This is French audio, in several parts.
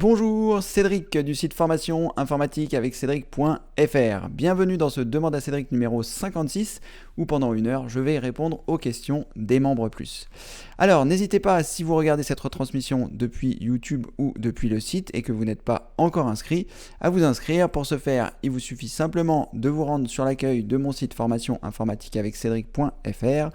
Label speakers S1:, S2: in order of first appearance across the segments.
S1: Bonjour, Cédric du site formation informatique avec Cédric.fr. Bienvenue dans ce Demande à Cédric numéro 56 où pendant une heure je vais répondre aux questions des membres plus. Alors n'hésitez pas, si vous regardez cette retransmission depuis YouTube ou depuis le site et que vous n'êtes pas encore inscrit, à vous inscrire. Pour ce faire, il vous suffit simplement de vous rendre sur l'accueil de mon site formation informatique avec Cédric.fr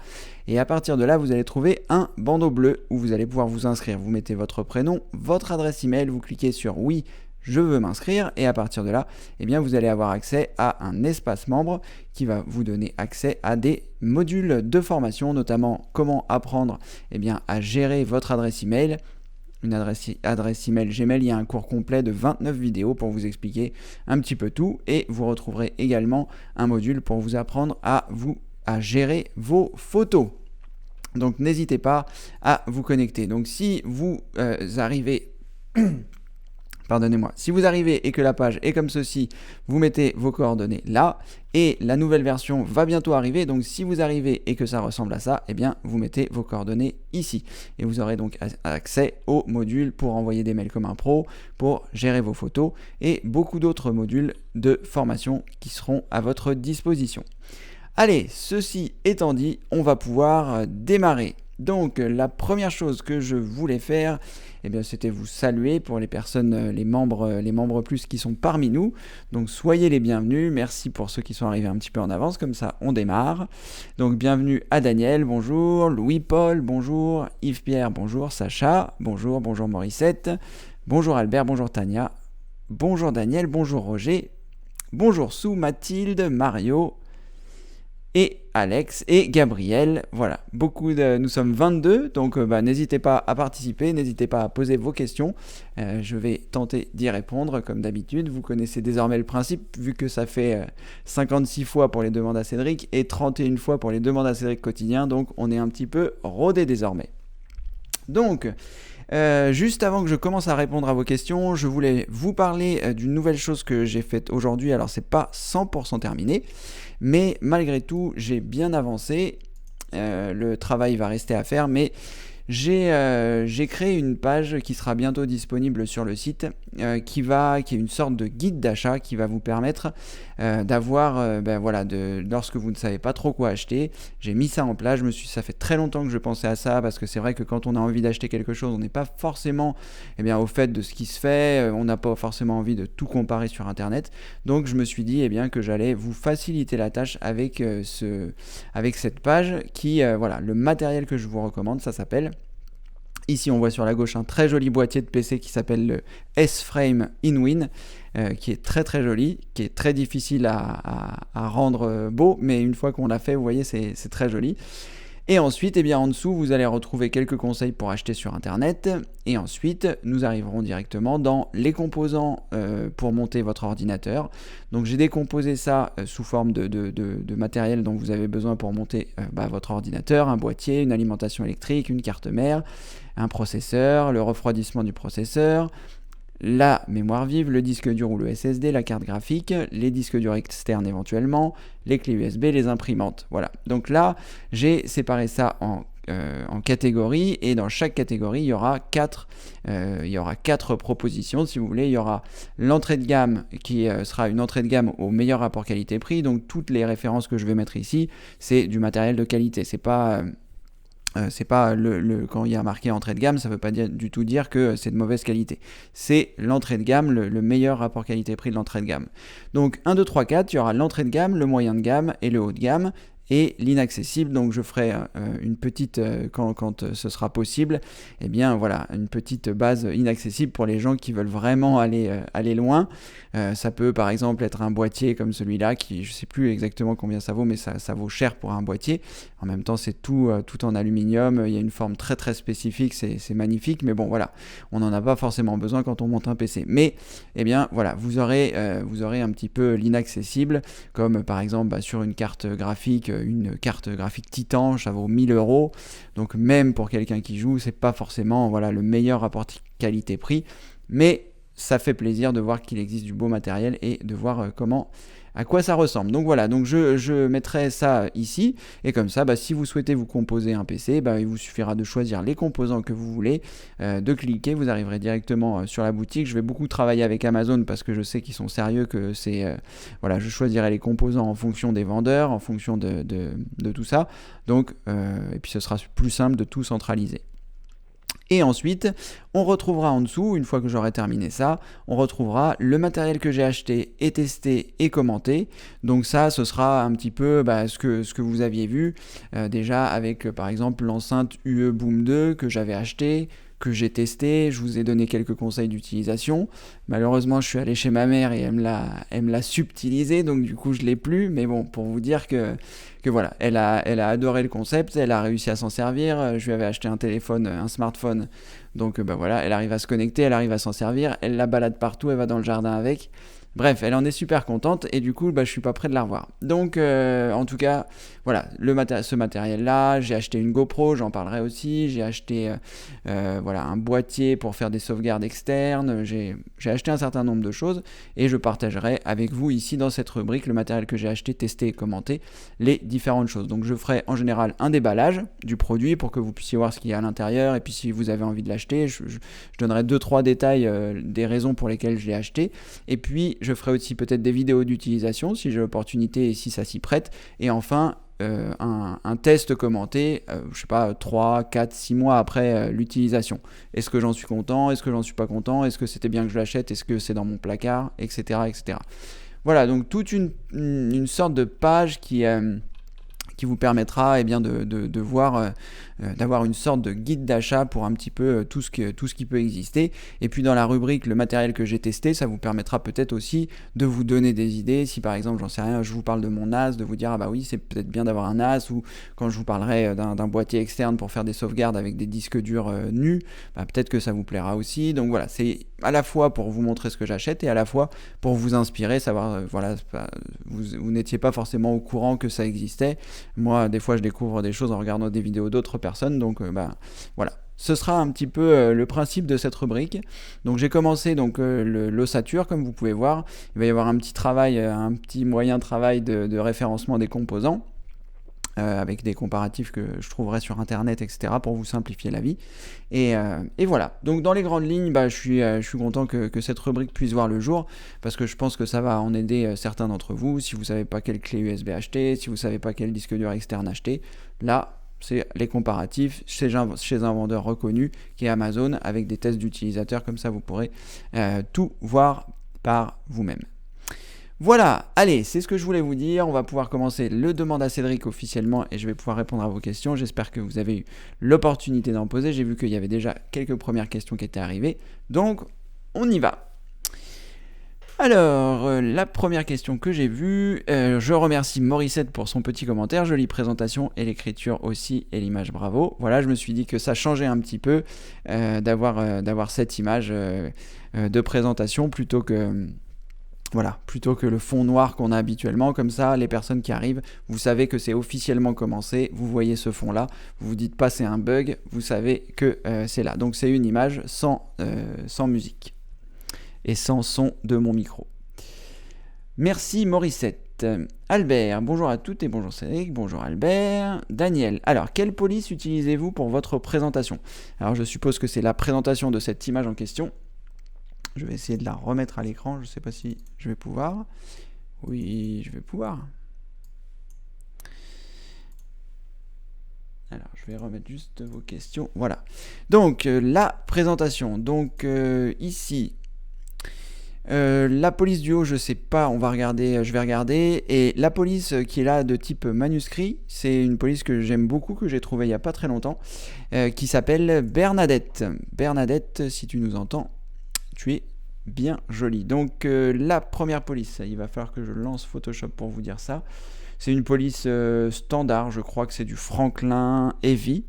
S1: et à partir de là vous allez trouver un bandeau bleu où vous allez pouvoir vous inscrire. Vous mettez votre prénom, votre adresse email, vous cliquez sur oui, je veux m'inscrire et à partir de là, vous allez avoir accès à un espace membre qui va vous donner accès à des modules de formation, notamment comment apprendre à gérer votre adresse email. Une adresse email Gmail, il y a un cours complet de 29 vidéos pour vous expliquer un petit peu tout et vous retrouverez également un module pour vous apprendre à gérer vos photos. Donc n'hésitez pas à vous connecter. Donc si vous arrivez si vous arrivez et que la page est comme ceci, vous mettez vos coordonnées là et la nouvelle version va bientôt arriver. Donc si vous arrivez et que ça ressemble à ça, vous mettez vos coordonnées ici et vous aurez donc accès au module pour envoyer des mails comme un pro, pour gérer vos photos et beaucoup d'autres modules de formation qui seront à votre disposition. Allez, ceci étant dit, on va pouvoir démarrer. Donc la première chose que je voulais faire, c'était vous saluer pour les personnes, les membres plus qui sont parmi nous. Donc soyez les bienvenus, merci pour ceux qui sont arrivés un petit peu en avance, comme ça on démarre. Donc bienvenue à Daniel, bonjour, Louis-Paul, bonjour, Yves-Pierre, bonjour, Sacha, bonjour Morissette, bonjour Albert, bonjour Tania, bonjour Daniel, bonjour Roger, bonjour Sou, Mathilde, Mario et Alex et Gabriel, voilà, nous sommes 22, donc n'hésitez pas à participer, n'hésitez pas à poser vos questions, je vais tenter d'y répondre comme d'habitude. Vous connaissez désormais le principe, vu que ça fait 56 fois pour les demandes à Cédric et 31 fois pour les demandes à Cédric quotidien, donc on est un petit peu rodé désormais. Donc, juste avant que je commence à répondre à vos questions, je voulais vous parler d'une nouvelle chose que j'ai faite aujourd'hui. Alors c'est pas 100% terminé, mais malgré tout j'ai bien avancé, le travail va rester à faire, mais j'ai créé une page qui sera bientôt disponible sur le site, qui est une sorte de guide d'achat qui va vous permettre d'avoir, lorsque vous ne savez pas trop quoi acheter, j'ai mis ça en place. Ça fait très longtemps que je pensais à ça, parce que c'est vrai que quand on a envie d'acheter quelque chose, on n'est pas forcément au fait de ce qui se fait, on n'a pas forcément envie de tout comparer sur internet. Donc je me suis dit que j'allais vous faciliter la tâche avec cette page qui, le matériel que je vous recommande, ça s'appelle, ici on voit sur la gauche un très joli boîtier de PC qui s'appelle le S-Frame InWin, qui est très très joli, qui est très difficile à rendre beau, mais une fois qu'on l'a fait, vous voyez, c'est très joli. Et ensuite, en dessous, vous allez retrouver quelques conseils pour acheter sur internet. Et ensuite, nous arriverons directement dans les composants pour monter votre ordinateur. Donc j'ai décomposé ça sous forme de matériel dont vous avez besoin pour monter votre ordinateur, un boîtier, une alimentation électrique, une carte mère, un processeur, le refroidissement du processeur, la mémoire vive, le disque dur ou le SSD, la carte graphique, les disques durs externes éventuellement, les clés USB, les imprimantes. Voilà. Donc là, j'ai séparé ça en catégories, et dans chaque catégorie, il y aura quatre propositions, si vous voulez. Il y aura l'entrée de gamme qui sera une entrée de gamme au meilleur rapport qualité-prix. Donc toutes les références que je vais mettre ici, c'est du matériel de qualité. C'est pas quand il y a marqué entrée de gamme, ça ne veut pas du tout dire que c'est de mauvaise qualité. C'est l'entrée de gamme, le meilleur rapport qualité-prix de l'entrée de gamme. Donc 1, 2, 3, 4, il y aura l'entrée de gamme, le moyen de gamme et le haut de gamme. Et l'inaccessible, donc je ferai une petite, quand ce sera possible, une petite base inaccessible pour les gens qui veulent vraiment aller loin. Ça peut par exemple être un boîtier comme celui-là, qui je ne sais plus exactement combien ça vaut, mais ça vaut cher pour un boîtier. En même temps, c'est tout en aluminium, il y a une forme très très spécifique, c'est magnifique, mais bon voilà, on n'en a pas forcément besoin quand on monte un PC. Mais vous aurez un petit peu l'inaccessible, comme par exemple sur une carte graphique Titan, ça vaut 1000 €. Donc même pour quelqu'un qui joue, c'est pas forcément le meilleur rapport qualité-prix, mais ça fait plaisir de voir qu'il existe du beau matériel et de voir comment à quoi ça ressemble. Donc voilà, donc je mettrai ça ici, et comme ça, si vous souhaitez vous composer un PC, il vous suffira de choisir les composants que vous voulez, de cliquer, vous arriverez directement sur la boutique. Je vais beaucoup travailler avec Amazon parce que je sais qu'ils sont sérieux, que c'est voilà, je choisirai les composants en fonction des vendeurs, en fonction de tout ça. Donc, et puis ce sera plus simple de tout centraliser. Et ensuite, on retrouvera en dessous, une fois que j'aurai terminé ça, on retrouvera le matériel que j'ai acheté et testé et commenté. Donc ça, ce sera un petit peu ce que vous aviez vu déjà avec par exemple l'enceinte UE Boom 2 que j'avais acheté, que j'ai testé, je vous ai donné quelques conseils d'utilisation. Malheureusement, je suis allé chez ma mère et elle me l'a subtilisé, donc du coup je l'ai plus, mais bon, pour vous dire que voilà, elle a adoré le concept, elle a réussi à s'en servir. Je lui avais acheté un téléphone, un smartphone, donc voilà, elle arrive à se connecter, elle arrive à s'en servir, elle la balade partout, elle va dans le jardin avec. Bref, elle en est super contente et du coup, je suis pas prêt de la revoir. Donc, en tout cas, voilà, ce matériel-là, j'ai acheté une GoPro, j'en parlerai aussi. J'ai acheté voilà, un boîtier pour faire des sauvegardes externes. J'ai acheté un certain nombre de choses et je partagerai avec vous ici dans cette rubrique le matériel que j'ai acheté, testé et commenté, les différentes choses. Donc, je ferai en général un déballage du produit pour que vous puissiez voir ce qu'il y a à l'intérieur et puis si vous avez envie de l'acheter, je donnerai 2-3 détails des raisons pour lesquelles je l'ai acheté. Et puis, je ferai aussi peut-être des vidéos d'utilisation si j'ai l'opportunité et si ça s'y prête. Et enfin, un test commenté, je sais pas, 3, 4, 6 mois après l'utilisation. Est-ce que j'en suis content? Est-ce que j'en suis pas content? Est-ce que c'était bien que je l'achète? Est-ce que c'est dans mon placard? Etc. etc. Voilà, donc toute une sorte de page qui vous permettra de voir, d'avoir une sorte de guide d'achat pour un petit peu tout ce qui peut exister. Et puis dans la rubrique le matériel que j'ai testé, ça vous permettra peut-être aussi de vous donner des idées. Si par exemple, j'en sais rien, je vous parle de mon NAS, de vous dire oui, c'est peut-être bien d'avoir un NAS, ou quand je vous parlerai d'un boîtier externe pour faire des sauvegardes avec des disques durs nus, peut-être que ça vous plaira aussi. Donc voilà, c'est à la fois pour vous montrer ce que j'achète et à la fois pour vous inspirer, savoir voilà, vous n'étiez pas forcément au courant que ça existait. Moi, des fois, je découvre des choses en regardant des vidéos d'autres personnes, donc voilà. Ce sera un petit peu le principe de cette rubrique. Donc j'ai commencé l'ossature, comme vous pouvez voir. Il va y avoir un petit moyen travail de référencement des composants. Avec des comparatifs que je trouverai sur internet, etc., pour vous simplifier la vie. Et voilà. Donc dans les grandes lignes, je suis content que cette rubrique puisse voir le jour, parce que je pense que ça va en aider certains d'entre vous. Si vous ne savez pas quelle clé USB acheter, si vous ne savez pas quel disque dur externe acheter, là, c'est les comparatifs chez un vendeur reconnu qui est Amazon, avec des tests d'utilisateurs, comme ça vous pourrez tout voir par vous-même. Voilà, allez, c'est ce que je voulais vous dire. On va pouvoir commencer le Demande à Cédric officiellement et je vais pouvoir répondre à vos questions. J'espère que vous avez eu l'opportunité d'en poser. J'ai vu qu'il y avait déjà quelques premières questions qui étaient arrivées. Donc, on y va. Alors, la première question que j'ai vue, je remercie Morissette pour son petit commentaire, jolie présentation et l'écriture aussi et l'image bravo. Voilà, je me suis dit que ça changeait un petit peu d'avoir cette image de présentation plutôt que le fond noir qu'on a habituellement. Comme ça, les personnes qui arrivent, vous savez que c'est officiellement commencé, vous voyez ce fond-là, vous vous dites pas c'est un bug, vous savez que c'est là. Donc c'est une image sans musique et sans son de mon micro. Merci Morissette. Albert, bonjour à toutes et bonjour Cédric, bonjour Albert. Daniel, alors quelle police utilisez-vous pour votre présentation? Alors je suppose que c'est la présentation de cette image en question. Je vais essayer de la remettre à l'écran, je ne sais pas si je vais pouvoir. Oui, je vais pouvoir. Alors, je vais remettre juste vos questions. Voilà. Donc, la présentation. Donc, ici, la police du haut, je ne sais pas, je vais regarder. Et la police qui est là de type manuscrit, c'est une police que j'aime beaucoup, que j'ai trouvée il n'y a pas très longtemps, qui s'appelle Bernadette. Bernadette, si tu nous entends, tu es bien jolie. Donc la première police, il va falloir que je lance Photoshop pour vous dire ça. C'est une police standard, je crois que c'est du Franklin Heavy.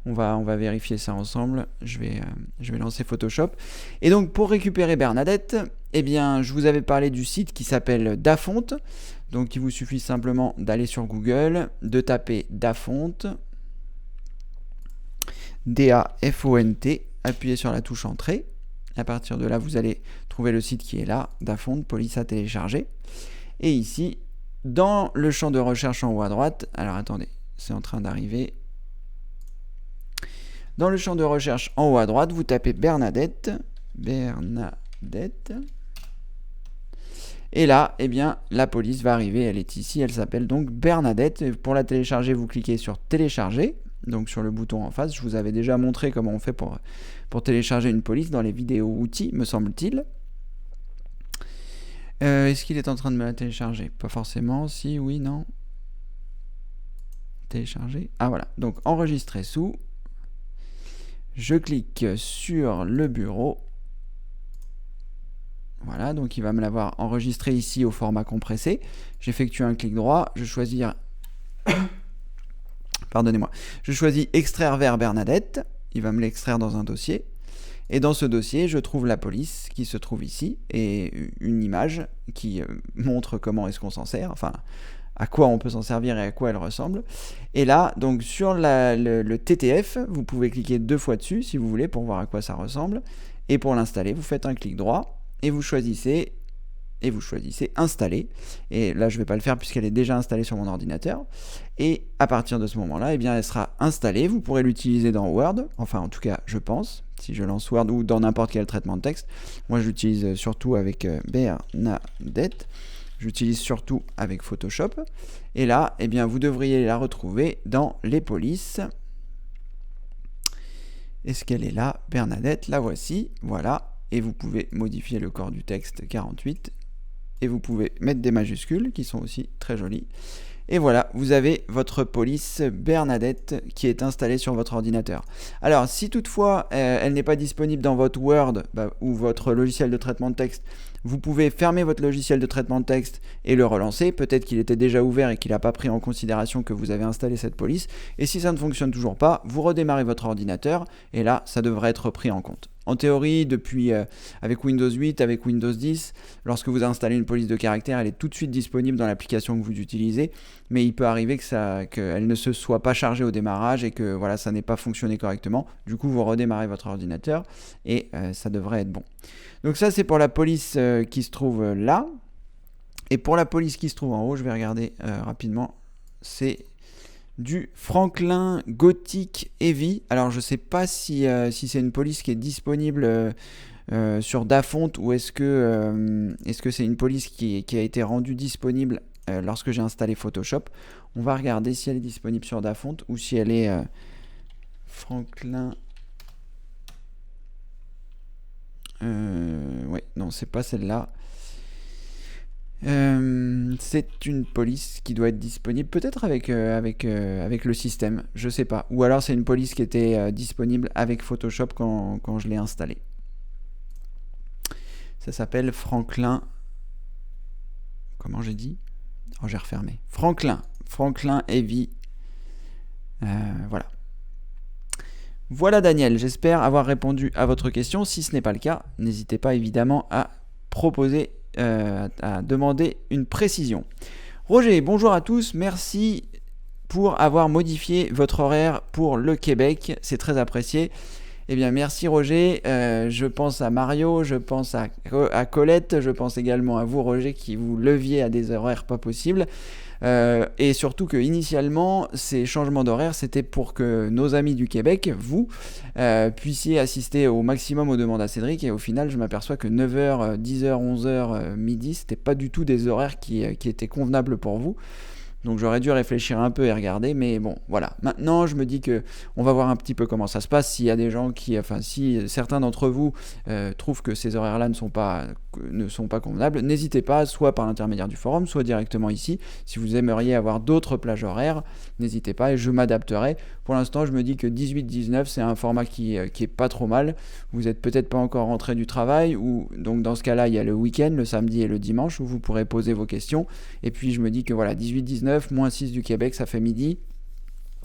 S1: On va vérifier ça ensemble. Je vais lancer Photoshop. Et donc pour récupérer Bernadette, je vous avais parlé du site qui s'appelle Dafonte. Donc il vous suffit simplement d'aller sur Google, de taper Dafonte, D-A-F-O-N-T, appuyez sur la touche entrée. À partir de là, vous allez trouver le site qui est là, Dafonte, police à télécharger. Et ici, dans le champ de recherche en haut à droite, alors attendez, c'est en train d'arriver. Dans le champ de recherche en haut à droite, vous tapez Bernadette. Et là, eh bien, la police va arriver, elle est ici, elle s'appelle donc Bernadette. Et pour la télécharger, vous cliquez sur télécharger, donc sur le bouton en face. Je vous avais déjà montré comment on fait pour télécharger une police dans les vidéos outils, me semble-t-il. Est-ce qu'il est en train de me la télécharger? Pas forcément, si, oui, non. Télécharger. Ah voilà, donc enregistrer sous. Je clique sur le bureau. Voilà, donc il va me l'avoir enregistré ici au format compressé. J'effectue un clic droit, je choisis... Pardonnez-moi. Je choisis extraire vers Bernadette. Il va me l'extraire dans un dossier. Et dans ce dossier, je trouve la police qui se trouve ici et une image qui montre comment est-ce qu'on s'en sert, enfin à quoi on peut s'en servir et à quoi elle ressemble. Et là, donc sur le TTF, vous pouvez cliquer 2 fois dessus si vous voulez pour voir à quoi ça ressemble. Et pour l'installer, vous faites un clic droit et vous choisissez installer. Et là, je ne vais pas le faire puisqu'elle est déjà installée sur mon ordinateur. Et à partir de ce moment-là, eh bien, elle sera installée. Vous pourrez l'utiliser dans Word. Enfin, en tout cas, je pense. Si je lance Word ou dans n'importe quel traitement de texte. Moi, je l'utilise surtout avec Bernadette. J'utilise surtout avec Photoshop. Et là, eh bien, vous devriez la retrouver dans les polices. Est-ce qu'elle est là, Bernadette? La voici. Voilà. Et vous pouvez modifier le corps du texte 48. Et vous pouvez mettre des majuscules qui sont aussi très jolies. Et voilà, vous avez votre police Bernadette qui est installée sur votre ordinateur. Alors, si toutefois elle n'est pas disponible dans votre Word ou votre logiciel de traitement de texte, vous pouvez fermer votre logiciel de traitement de texte et le relancer. Peut-être qu'il était déjà ouvert et qu'il n'a pas pris en considération que vous avez installé cette police. Et si ça ne fonctionne toujours pas, vous redémarrez votre ordinateur et là, ça devrait être pris en compte. En théorie, depuis avec Windows 8, avec Windows 10, lorsque vous installez une police de caractère, elle est tout de suite disponible dans l'application que vous utilisez, mais il peut arriver qu'elle ne se soit pas chargée au démarrage et que voilà, ça n'ait pas fonctionné correctement. Du coup, vous redémarrez votre ordinateur et ça devrait être bon. Donc ça, c'est pour la police qui se trouve là. Et pour la police qui se trouve en haut, je vais regarder rapidement, c'est du Franklin Gothic Heavy. Alors je sais pas si c'est une police qui est disponible sur Dafont ou est-ce que c'est une police qui a été rendue disponible lorsque j'ai installé Photoshop. On va regarder si elle est disponible sur Dafont ou si elle est Franklin. Ouais, non, c'est pas celle-là. C'est une police qui doit être disponible peut-être avec le système, je sais pas. Ou alors c'est une police qui était disponible avec Photoshop quand je l'ai installé. Ça s'appelle Franklin. Comment j'ai dit? Oh, j'ai refermé. Franklin Heavy. Voilà. Voilà Daniel, j'espère avoir répondu à votre question. Si ce n'est pas le cas, n'hésitez pas évidemment à proposer à demander une précision. Roger, bonjour à tous, merci pour avoir modifié votre horaire pour le Québec, c'est très apprécié. Eh bien merci Roger, je pense à Mario, je pense à Colette, je pense également à vous Roger qui vous leviez à des horaires pas possibles. Et surtout que initialement ces changements d'horaire c'était pour que nos amis du Québec, vous, puissiez assister au maximum aux demandes à Cédric et au final je m'aperçois que 9h, 10h, 11h, midi c'était pas du tout des horaires qui étaient convenables pour vous. Donc j'aurais dû réfléchir un peu et regarder, mais bon, voilà. Maintenant, je me dis que on va voir un petit peu comment ça se passe. S'il y a des gens si certains d'entre vous trouvent que ces horaires-là ne sont pas convenables, n'hésitez pas, soit par l'intermédiaire du forum, soit directement ici. Si vous aimeriez avoir d'autres plages horaires, n'hésitez pas et je m'adapterai. Pour l'instant, je me dis que 18-19, c'est un format qui est pas trop mal. Vous êtes peut-être pas encore rentré du travail, ou donc dans ce cas-là, il y a le week-end, le samedi et le dimanche, où vous pourrez poser vos questions. Et puis je me dis que voilà, 18-19, moins 6 du Québec, ça fait midi.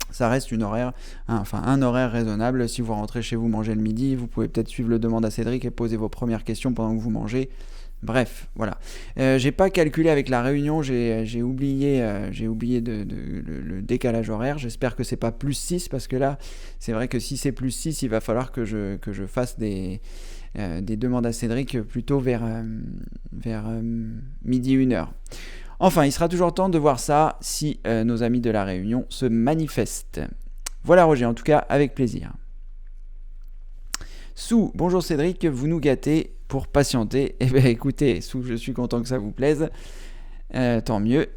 S1: Ça reste un horaire raisonnable. Si vous rentrez chez vous manger le midi, vous pouvez peut-être suivre le demande à Cédric et poser vos premières questions pendant que vous mangez. Bref, voilà. J'ai pas calculé avec la réunion, j'ai oublié le décalage horaire. J'espère que c'est pas plus 6 parce que là, c'est vrai que si c'est plus 6, il va falloir que je fasse des demandes à Cédric plutôt vers midi 1h. Enfin, il sera toujours temps de voir ça si nos amis de la Réunion se manifestent. Voilà Roger, en tout cas avec plaisir. Sou, bonjour Cédric, vous nous gâtez pour patienter. Eh bien écoutez, Sou, je suis content que ça vous plaise. Tant mieux.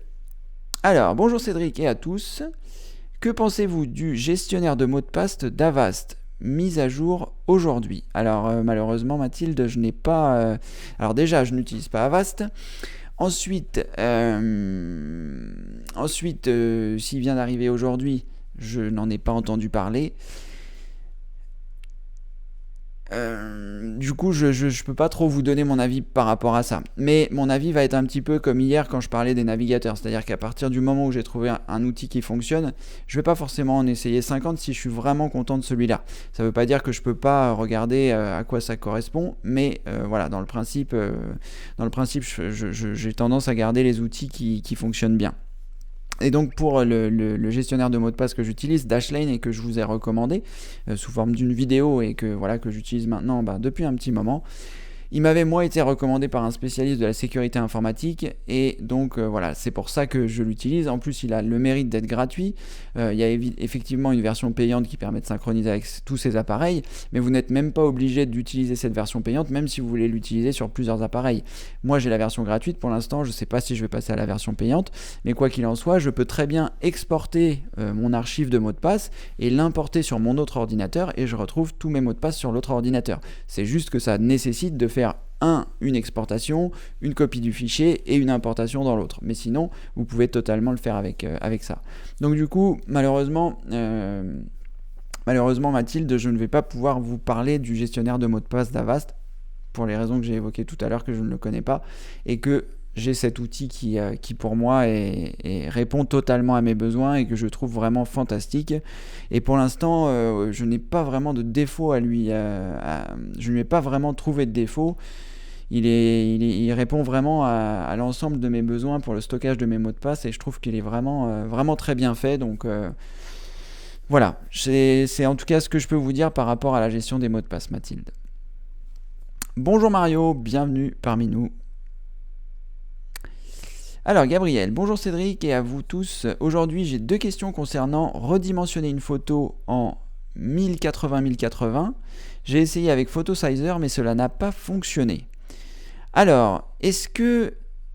S1: Alors, bonjour Cédric et à tous. Que pensez-vous du gestionnaire de mots de passe d'Avast mise à jour aujourd'hui? Alors malheureusement Mathilde, je n'ai pas... Alors déjà, je n'utilise pas Avast. Ensuite, s'il vient d'arriver aujourd'hui, je n'en ai pas entendu parler. Du coup, je peux pas trop vous donner mon avis par rapport à ça. Mais mon avis va être un petit peu comme hier quand je parlais des navigateurs. C'est-à-dire qu'à partir du moment où j'ai trouvé un outil qui fonctionne, je vais pas forcément en essayer 50 si je suis vraiment content de celui-là. Ça veut pas dire que je peux pas regarder à quoi ça correspond, mais voilà, dans le principe, j'ai tendance à garder les outils qui fonctionnent bien. Et donc pour le gestionnaire de mots de passe que j'utilise, Dashlane, et que je vous ai recommandé sous forme d'une vidéo et que j'utilise maintenant depuis un petit moment, il m'avait moi été recommandé par un spécialiste de la sécurité informatique et donc voilà, c'est pour ça que je l'utilise. En plus, il a le mérite d'être gratuit. Il y a effectivement une version payante qui permet de synchroniser avec tous ces appareils, mais vous n'êtes même pas obligé d'utiliser cette version payante, même si vous voulez l'utiliser sur plusieurs appareils. Moi, j'ai la version gratuite pour l'instant. Je ne sais pas si je vais passer à la version payante, mais quoi qu'il en soit, je peux très bien exporter mon archive de mots de passe et l'importer sur mon autre ordinateur et je retrouve tous mes mots de passe sur l'autre ordinateur. C'est juste que ça nécessite de faire une exportation, une copie du fichier et une importation dans l'autre. Mais sinon, vous pouvez totalement le faire avec ça. Donc du coup, malheureusement, Mathilde, je ne vais pas pouvoir vous parler du gestionnaire de mots de passe d'Avast pour les raisons que j'ai évoquées tout à l'heure, que je ne le connais pas et que j'ai cet outil qui pour moi répond totalement à mes besoins et que je trouve vraiment fantastique. Et pour l'instant, je n'ai pas vraiment de défaut à lui. Je ne lui ai pas vraiment trouvé de défaut. Il répond vraiment à l'ensemble de mes besoins pour le stockage de mes mots de passe et je trouve qu'il est vraiment très bien fait. Donc voilà, c'est en tout cas ce que je peux vous dire par rapport à la gestion des mots de passe, Mathilde. Bonjour Mario, bienvenue parmi nous. Alors Gabriel, bonjour Cédric et à vous tous. Aujourd'hui j'ai deux questions concernant redimensionner une photo en 1080-1080. J'ai essayé avec Photosizer mais cela n'a pas fonctionné. Alors, est-ce que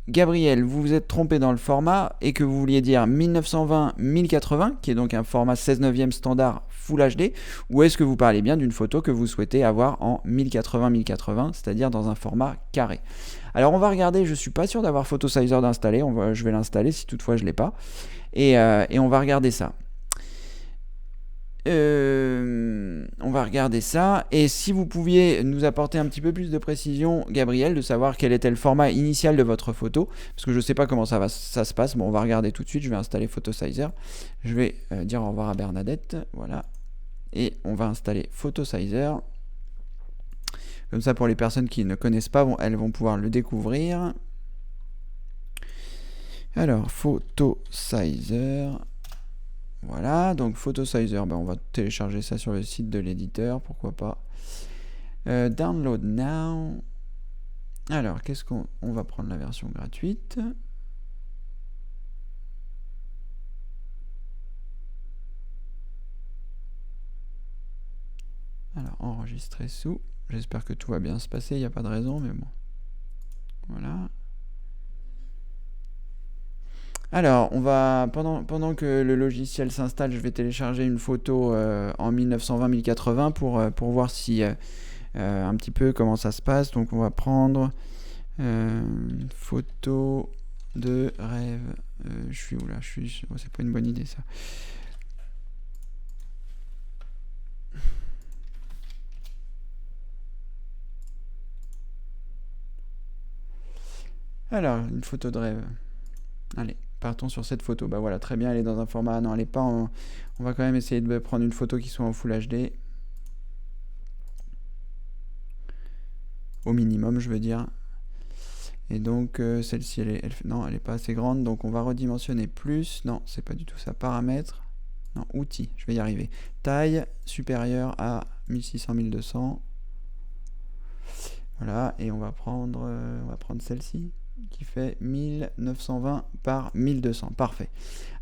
S1: Gabriel, vous vous êtes trompé dans le format et que vous vouliez dire 1920-1080, qui est donc un format 16/9 standard Full HD, ou est-ce que vous parlez bien d'une photo que vous souhaitez avoir en 1080-1080, c'est-à-dire dans un format carré? Alors on va regarder, je ne suis pas sûr d'avoir Photosizer d'installer, je vais l'installer si toutefois je ne l'ai pas, et on va regarder ça. On va regarder ça, et si vous pouviez nous apporter un petit peu plus de précision, Gabriel, de savoir quel était le format initial de votre photo, parce que je ne sais pas comment ça se passe. Bon, on va regarder tout de suite, je vais installer Photosizer, je vais dire au revoir à Bernadette, voilà, et on va installer Photosizer. Comme ça, pour les personnes qui ne connaissent pas, elles vont pouvoir le découvrir. Alors, Photosizer. Voilà, donc Photosizer, on va télécharger ça sur le site de l'éditeur, pourquoi pas. Download now. Alors, qu'est-ce qu'on va prendre la version gratuite. Alors, enregistrer sous. J'espère que tout va bien se passer, il n'y a pas de raison, mais bon. Voilà. Alors, on va pendant que le logiciel s'installe, je vais télécharger une photo en 1920-1080 pour voir si un petit peu comment ça se passe. Donc, on va prendre photo de rêve. Je suis où là? C'est pas une bonne idée ça. Alors, une photo de rêve. Allez, partons sur cette photo. Bah voilà, très bien, elle est dans un format... Non, elle est pas en... On va quand même essayer de prendre une photo qui soit en Full HD. Au minimum, je veux dire. Et donc, celle-ci, non, elle n'est pas assez grande. Donc, on va redimensionner plus. Non, c'est pas du tout ça. Paramètres. Non, outils, je vais y arriver. Taille supérieure à 1600-1200. Voilà, et on va prendre celle-ci. qui fait 1920 par 1200. Parfait.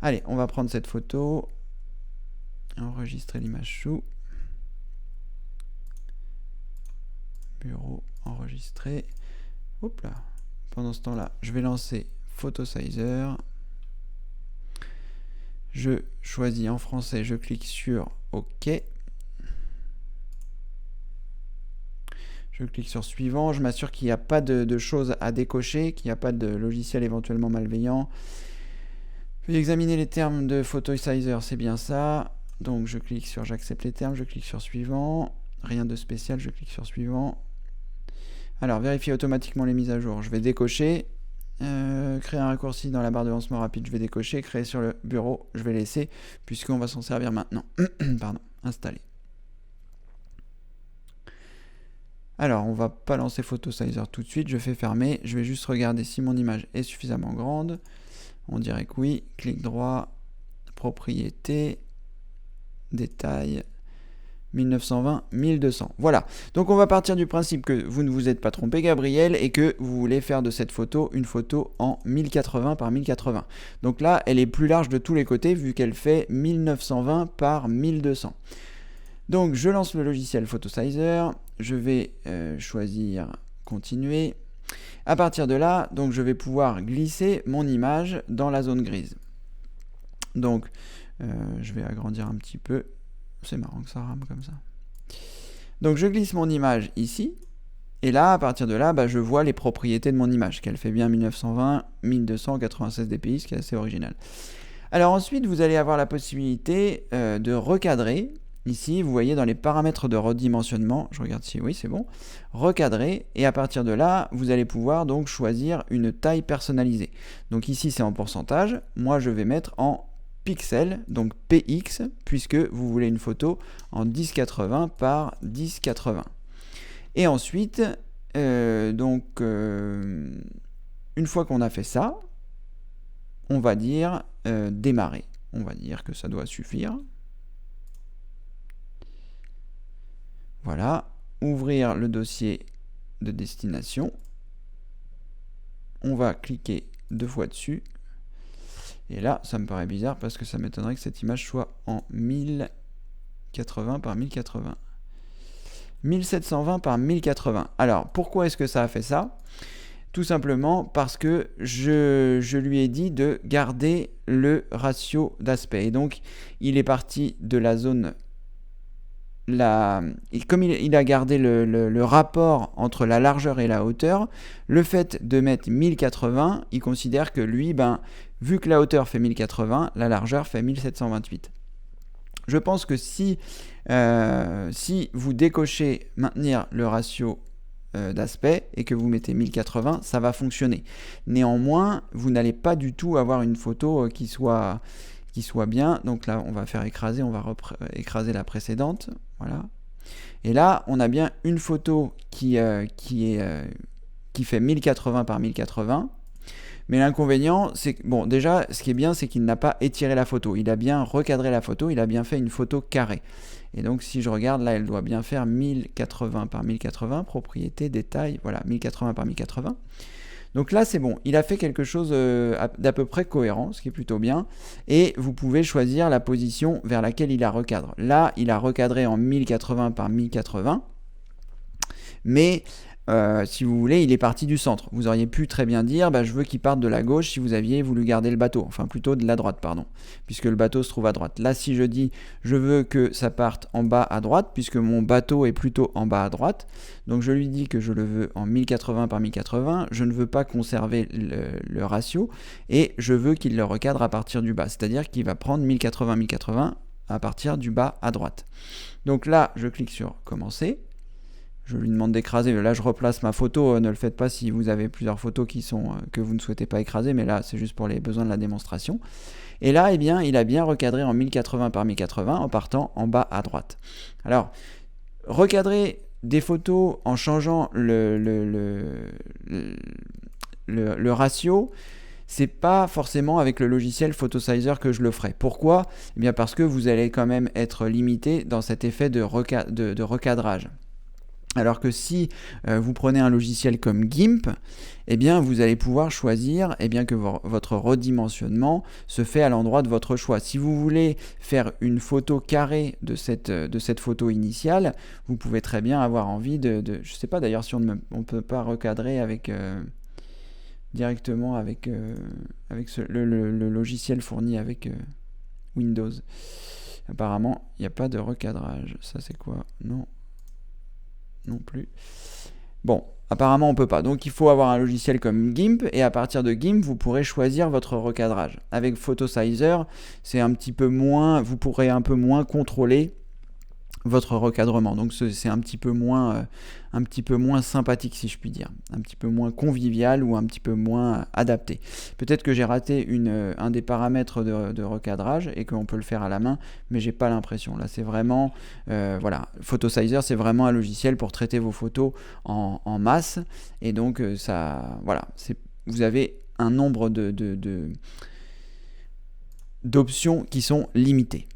S1: Allez, on va prendre cette photo, enregistrer l'image sous, bureau, enregistrer. Hop là. Pendant ce temps-là, je vais lancer Photosizer. Je choisis en français, je clique sur OK. Je clique sur suivant, je m'assure qu'il n'y a pas de choses à décocher, qu'il n'y a pas de logiciel éventuellement malveillant. Puis examiner les termes de Photosizer, c'est bien ça. Donc je clique sur j'accepte les termes, je clique sur suivant. Rien de spécial, je clique sur suivant. Alors vérifier automatiquement les mises à jour, je vais décocher. Créer un raccourci dans la barre de lancement rapide, je vais décocher. Créer sur le bureau, je vais laisser, puisqu'on va s'en servir maintenant. Pardon, installer. Alors, on va pas lancer Photosizer tout de suite, je fais fermer. Je vais juste regarder si mon image est suffisamment grande. On dirait que oui. Clic droit, propriété, détail, 1920, 1200. Voilà. Donc, on va partir du principe que vous ne vous êtes pas trompé, Gabriel, et que vous voulez faire de cette photo une photo en 1080 par 1080. Donc là, elle est plus large de tous les côtés vu qu'elle fait 1920 par 1200. Donc, je lance le logiciel Photosizer. Je vais choisir continuer. À partir de là, donc je vais pouvoir glisser mon image dans la zone grise. Donc, je vais agrandir un petit peu. C'est marrant que ça rame comme ça. Donc, je glisse mon image ici. Et là, à partir de là, je vois les propriétés de mon image, qu'elle fait bien 1920, 1296 dpi, ce qui est assez original. Alors ensuite, vous allez avoir la possibilité de recadrer. Ici, vous voyez dans les paramètres de redimensionnement, je regarde si oui, c'est bon, recadrer, et à partir de là, vous allez pouvoir donc choisir une taille personnalisée. Donc ici, c'est en pourcentage, moi je vais mettre en pixels, donc px, puisque vous voulez une photo en 1080 par 1080. Et ensuite, une fois qu'on a fait ça, on va dire démarrer. On va dire que ça doit suffire. Voilà, ouvrir le dossier de destination. On va cliquer 2 fois dessus. Et là, ça me paraît bizarre parce que ça m'étonnerait que cette image soit en 1080 par 1080. 1720 par 1080. Alors, pourquoi est-ce que ça a fait ça? Tout simplement parce que je lui ai dit de garder le ratio d'aspect. Et donc, il est parti de la zone... Comme il a gardé le rapport entre la largeur et la hauteur, le fait de mettre 1080, il considère que lui, vu que la hauteur fait 1080, la largeur fait 1728. Je pense que si vous décochez maintenir le ratio d'aspect et que vous mettez 1080, ça va fonctionner. Néanmoins, vous n'allez pas du tout avoir une photo qui soit bien. Donc là, on va faire écraser, on va écraser la précédente. Voilà. Et là, on a bien une photo qui fait 1080 par 1080. Mais l'inconvénient, c'est que, bon, déjà, ce qui est bien, c'est qu'il n'a pas étiré la photo. Il a bien recadré la photo, il a bien fait une photo carrée. Et donc, si je regarde, là, elle doit bien faire 1080 par 1080, propriété, détail, voilà, 1080 par 1080. Donc là, c'est bon. Il a fait quelque chose d'à peu près cohérent, ce qui est plutôt bien. Et vous pouvez choisir la position vers laquelle il a recadré. Là, il a recadré en 1080 par 1080. Mais si vous voulez, il est parti du centre. Vous auriez pu très bien dire, je veux qu'il parte de la gauche si vous aviez voulu garder le bateau. Enfin, plutôt de la droite, pardon. Puisque le bateau se trouve à droite. Là, si je dis, je veux que ça parte en bas à droite, puisque mon bateau est plutôt en bas à droite. Donc, je lui dis que je le veux en 1080 par 1080. Je ne veux pas conserver le ratio. Et je veux qu'il le recadre à partir du bas. C'est-à-dire qu'il va prendre 1080-1080 à partir du bas à droite. Donc là, je clique sur commencer. Je lui demande d'écraser. Là, je replace ma photo. Ne le faites pas si vous avez plusieurs photos que vous ne souhaitez pas écraser. Mais là, c'est juste pour les besoins de la démonstration. Et là, il a bien recadré en 1080 par 1080 en partant en bas à droite. Alors, recadrer des photos en changeant le ratio, c'est pas forcément avec le logiciel Photosizer que je le ferai. Pourquoi? Eh bien parce que vous allez quand même être limité dans cet effet de recadrage. Alors que si vous prenez un logiciel comme GIMP, eh bien vous allez pouvoir choisir que votre redimensionnement se fait à l'endroit de votre choix. Si vous voulez faire une photo carrée de cette photo initiale, vous pouvez très bien avoir envie je ne sais pas d'ailleurs si on ne peut pas recadrer avec directement avec le logiciel fourni avec Windows. Apparemment, il n'y a pas de recadrage. Ça c'est quoi? Non plus. Bon, apparemment on peut pas. Donc il faut avoir un logiciel comme GIMP et à partir de GIMP, vous pourrez choisir votre recadrage. Avec Photosizer, c'est un petit peu moins, vous pourrez un peu moins contrôler votre recadrement. Donc c'est un petit peu moins sympathique si je puis dire, un petit peu moins convivial ou un petit peu moins adapté. Peut-être que j'ai raté un des paramètres de recadrage et qu'on peut le faire à la main, mais j'ai pas l'impression. Là c'est vraiment voilà, Photosizer c'est vraiment un logiciel pour traiter vos photos en masse et donc ça voilà, vous avez un nombre d'options qui sont limitées.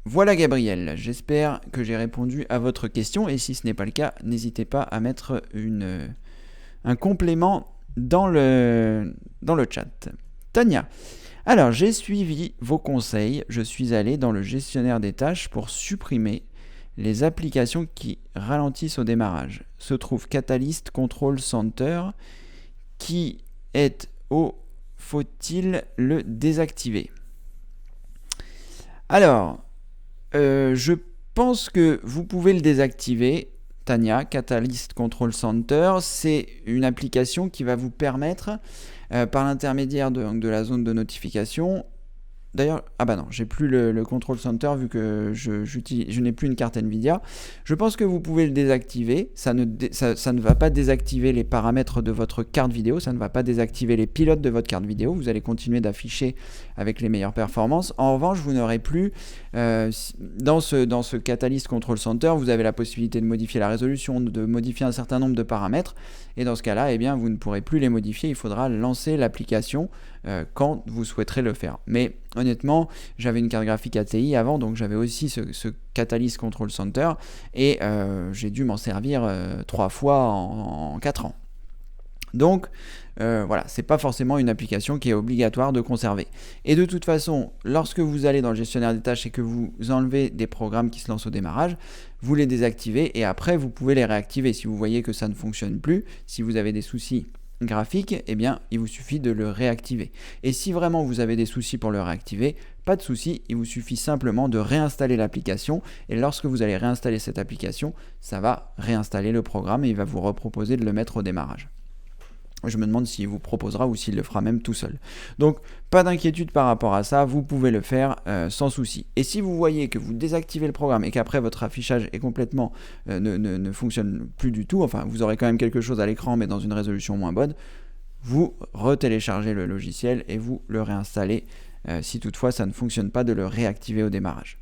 S1: Voilà Gabriel, j'espère que j'ai répondu à votre question et si ce n'est pas le cas, n'hésitez pas à mettre un complément dans le chat. Tania, alors j'ai suivi vos conseils, je suis allé dans le gestionnaire des tâches pour supprimer les applications qui ralentissent au démarrage. Se trouve Catalyst Control Center qui est faut-il le désactiver? Alors, je pense que vous pouvez le désactiver, Tania. Catalyst Control Center, c'est une application qui va vous permettre, par l'intermédiaire de la zone de notification, d'ailleurs, ah bah non, j'ai plus le Control Center vu que je n'ai plus une carte Nvidia. Je pense que vous pouvez le désactiver. Ça ne va pas désactiver les paramètres de votre carte vidéo. Ça ne va pas désactiver les pilotes de votre carte vidéo. Vous allez continuer d'afficher avec les meilleures performances. En revanche, vous n'aurez plus, dans ce Catalyst Control Center, vous avez la possibilité de modifier la résolution, de modifier un certain nombre de paramètres. Et dans ce cas-là, eh bien, vous ne pourrez plus les modifier. Il faudra lancer l'application quand vous souhaiterez le faire. Mais honnêtement, j'avais une carte graphique ATI avant, donc j'avais aussi ce Catalyst Control Center et j'ai dû m'en servir 3 fois en 4 ans. Donc voilà, c'est pas forcément une application qui est obligatoire de conserver. Et de toute façon, lorsque vous allez dans le gestionnaire des tâches et que vous enlevez des programmes qui se lancent au démarrage, vous les désactivez et après vous pouvez les réactiver. Si vous voyez que ça ne fonctionne plus, si vous avez des soucis graphique, eh bien, il vous suffit de le réactiver. Et si vraiment vous avez des soucis pour le réactiver, pas de souci, il vous suffit simplement de réinstaller l'application et lorsque vous allez réinstaller cette application, ça va réinstaller le programme et il va vous reproposer de le mettre au démarrage. Je me demande s'il vous proposera ou s'il le fera même tout seul. Donc, pas d'inquiétude par rapport à ça, vous pouvez le faire sans souci. Et si vous voyez que vous désactivez le programme et qu'après votre affichage est complètement ne fonctionne plus du tout, enfin vous aurez quand même quelque chose à l'écran mais dans une résolution moins bonne, vous retéléchargez le logiciel et vous le réinstallez si toutefois ça ne fonctionne pas de le réactiver au démarrage.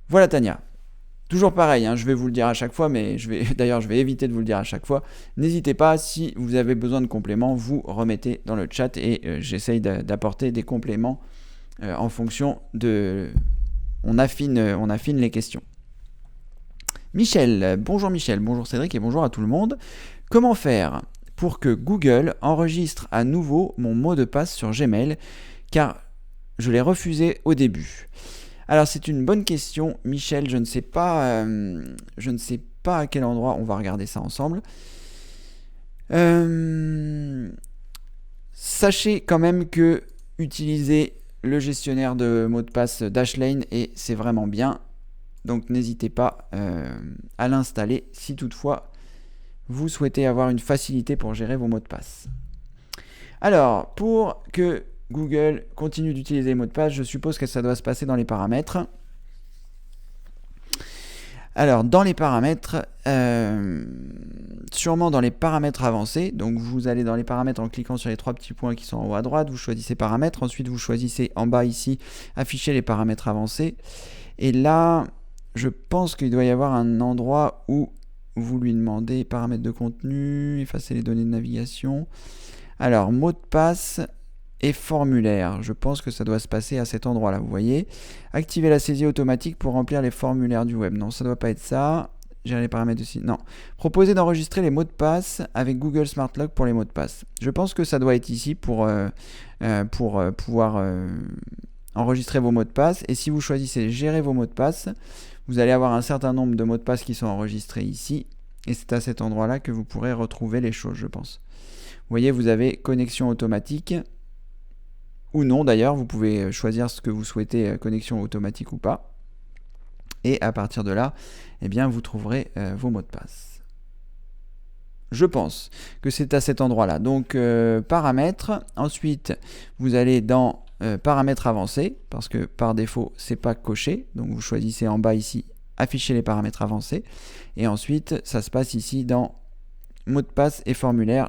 S1: Voilà Tania. Toujours pareil, je vais vous le dire à chaque fois, mais je vais éviter de vous le dire à chaque fois. N'hésitez pas, si vous avez besoin de compléments, vous remettez dans le chat et j'essaye d'apporter des compléments en fonction de... On affine les questions. Michel, bonjour Cédric et bonjour à tout le monde. Comment faire pour que Google enregistre à nouveau mon mot de passe sur Gmail, car je l'ai refusé au début? Alors c'est une bonne question, Michel, je ne sais pas à quel endroit, on va regarder ça ensemble. Sachez quand même que utiliser le gestionnaire de mots de passe Dashlane et c'est vraiment bien, donc n'hésitez pas à l'installer si toutefois vous souhaitez avoir une facilité pour gérer vos mots de passe. Alors, pour que Google continue d'utiliser les mots de passe, je suppose que ça doit se passer dans les paramètres. Alors, dans les paramètres, sûrement dans les paramètres avancés, donc vous allez dans les paramètres en cliquant sur les 3 petits points qui sont en haut à droite, vous choisissez paramètres, ensuite vous choisissez en bas ici, afficher les paramètres avancés, et là, je pense qu'il doit y avoir un endroit où vous lui demandez paramètres de contenu, effacer les données de navigation. Alors, mot de passe et formulaire. Je pense que ça doit se passer à cet endroit-là, vous voyez. Activer la saisie automatique pour remplir les formulaires du web. Non, ça ne doit pas être ça. Gérer les paramètres aussi. Non. Proposer d'enregistrer les mots de passe avec Google Smart Lock pour les mots de passe. Je pense que ça doit être ici pour pouvoir enregistrer vos mots de passe. Et si vous choisissez gérer vos mots de passe, vous allez avoir un certain nombre de mots de passe qui sont enregistrés ici. Et c'est à cet endroit-là que vous pourrez retrouver les choses, je pense. Vous voyez, vous avez connexion automatique. Ou non d'ailleurs, vous pouvez choisir ce que vous souhaitez, connexion automatique ou pas. Et à partir de là, eh bien, vous trouverez vos mots de passe. Je pense que c'est à cet endroit-là. Donc, paramètres. Ensuite, vous allez dans paramètres avancés, parce que par défaut, c'est pas coché. Donc, vous choisissez en bas ici, afficher les paramètres avancés. Et ensuite, ça se passe ici dans mots de passe et formulaire.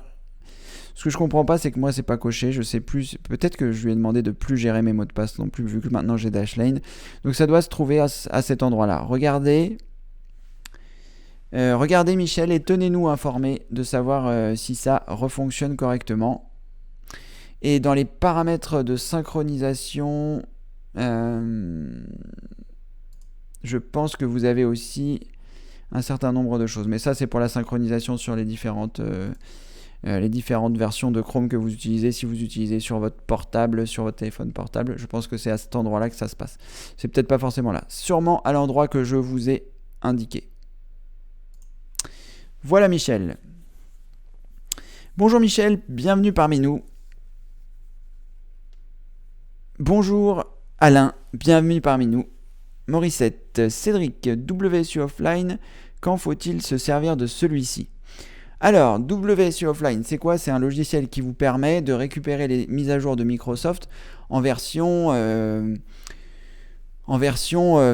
S1: Ce que je comprends pas, c'est que moi, c'est pas coché. Je sais plus. Peut-être que je lui ai demandé de plus gérer mes mots de passe non plus, vu que maintenant j'ai Dashlane. Donc, ça doit se trouver à cet endroit-là. Regardez, Michel, et tenez-nous informés de savoir si ça refonctionne correctement. Et dans les paramètres de synchronisation, je pense que vous avez aussi un certain nombre de choses. Mais ça, c'est pour la synchronisation sur les différentes versions de Chrome que vous utilisez. Si vous utilisez sur votre portable, sur votre téléphone portable, je pense que c'est à cet endroit-là que ça se passe. C'est peut-être pas forcément là. Sûrement à l'endroit que je vous ai indiqué. Voilà Michel. Bonjour Michel, bienvenue parmi nous. Bonjour Alain, bienvenue parmi nous. Morissette, Cédric, WSU Offline, quand faut-il se servir de celui-ci ? Alors, WSU Offline, c'est quoi ? C'est un logiciel qui vous permet de récupérer les mises à jour de Microsoft en version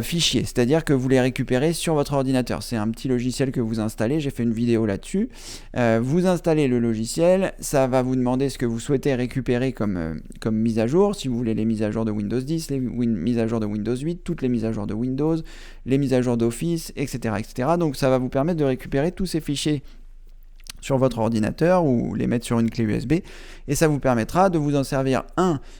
S1: fichier, c'est-à-dire que vous les récupérez sur votre ordinateur. C'est un petit logiciel que vous installez, j'ai fait une vidéo là-dessus. Vous installez le logiciel, ça va vous demander ce que vous souhaitez récupérer comme mise à jour, si vous voulez les mises à jour de Windows 10, les mises à jour de Windows 8, toutes les mises à jour de Windows, les mises à jour d'Office, etc., etc. Donc ça va vous permettre de récupérer tous ces fichiers sur votre ordinateur ou les mettre sur une clé USB, et ça vous permettra de vous en servir.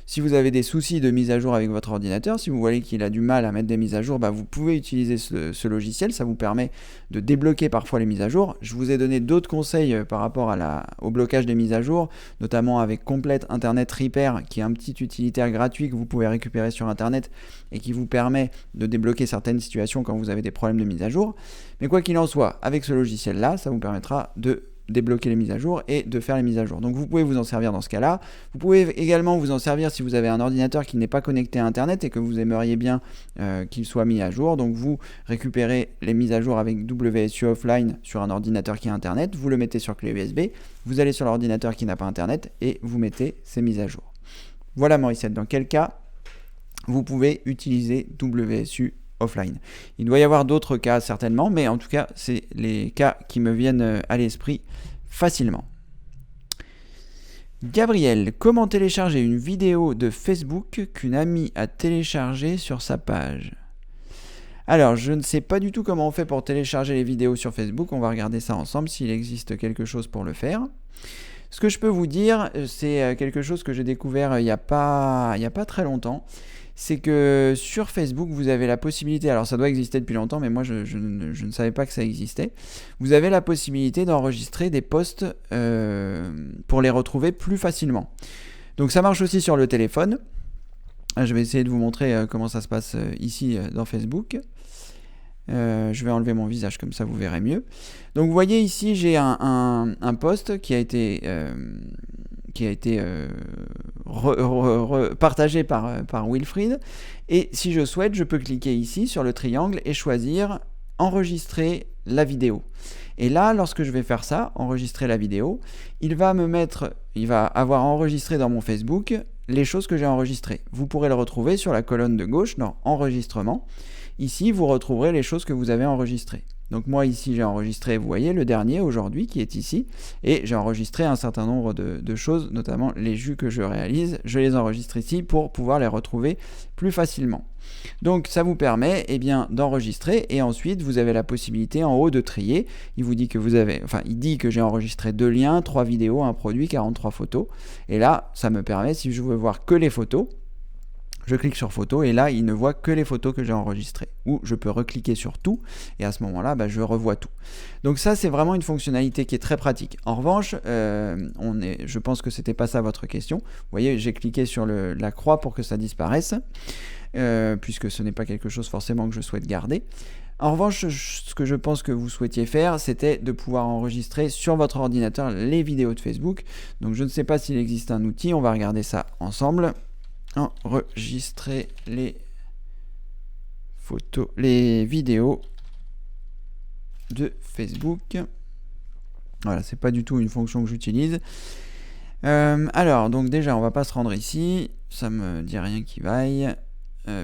S1: Si vous avez des soucis de mise à jour avec votre ordinateur, si vous voyez qu'il a du mal à mettre des mises à jour, vous pouvez utiliser ce logiciel, ça vous permet de débloquer parfois les mises à jour. Je vous ai donné d'autres conseils par rapport au blocage des mises à jour, notamment avec Complete Internet Repair, qui est un petit utilitaire gratuit que vous pouvez récupérer sur Internet et qui vous permet de débloquer certaines situations quand vous avez des problèmes de mise à jour. Mais quoi qu'il en soit, avec ce logiciel-là, ça vous permettra de débloquer les mises à jour et de faire les mises à jour. Donc vous pouvez vous en servir dans ce cas-là. Vous pouvez également vous en servir si vous avez un ordinateur qui n'est pas connecté à Internet et que vous aimeriez bien qu'il soit mis à jour. Donc vous récupérez les mises à jour avec WSU Offline sur un ordinateur qui a Internet, vous le mettez sur clé USB, vous allez sur l'ordinateur qui n'a pas Internet et vous mettez ces mises à jour. Voilà Morissette, dans quel cas vous pouvez utiliser WSU Offline. Il doit y avoir d'autres cas certainement, mais en tout cas, c'est les cas qui me viennent à l'esprit facilement. Gabriel, comment télécharger une vidéo de Facebook qu'une amie a téléchargée sur sa page ? Alors, je ne sais pas du tout comment on fait pour télécharger les vidéos sur Facebook. On va regarder ça ensemble, s'il existe quelque chose pour le faire. Ce que je peux vous dire, c'est quelque chose que j'ai découvert il n'y a pas très longtemps. C'est que sur Facebook, vous avez la possibilité, alors ça doit exister depuis longtemps, mais moi je ne savais pas que ça existait, vous avez la possibilité d'enregistrer des posts pour les retrouver plus facilement. Donc ça marche aussi sur le téléphone. Je vais essayer de vous montrer comment ça se passe ici dans Facebook. Je vais enlever mon visage, comme ça vous verrez mieux. Donc vous voyez ici, j'ai un post qui a été partagé par Wilfried, et si je souhaite, je peux cliquer ici sur le triangle et choisir enregistrer la vidéo. Et là, lorsque je vais faire ça, enregistrer la vidéo, il va avoir enregistré dans mon Facebook les choses que j'ai enregistrées. Vous pourrez le retrouver sur la colonne de gauche dans enregistrement. Ici, vous retrouverez les choses que vous avez enregistrées. Donc moi ici j'ai enregistré, vous voyez, le dernier aujourd'hui qui est ici, et j'ai enregistré un certain nombre de choses, notamment les jus que je réalise, je les enregistre ici pour pouvoir les retrouver plus facilement. Donc ça vous permet d'enregistrer, et ensuite vous avez la possibilité en haut de trier. Il dit que j'ai enregistré 2 liens, 3 vidéos, un produit, 43 photos, et là ça me permet, si je veux voir que les photos, Je clique sur photo et là il ne voit que les photos que j'ai enregistrées. Ou je peux recliquer sur tout et à ce moment-là je revois tout. Donc ça c'est vraiment une fonctionnalité qui est très pratique. En revanche, je pense que c'était pas ça votre question. Vous voyez, j'ai cliqué sur la croix pour que ça disparaisse, puisque ce n'est pas quelque chose forcément que je souhaite garder. En revanche, ce que je pense que vous souhaitiez faire, c'était de pouvoir enregistrer sur votre ordinateur les vidéos de Facebook. Donc je ne sais pas s'il existe un outil, on va regarder ça ensemble. Enregistrer les photos, les vidéos de Facebook. Voilà, c'est pas du tout une fonction que j'utilise. Alors, donc déjà, on va pas se rendre ici. Ça me dit rien qui vaille.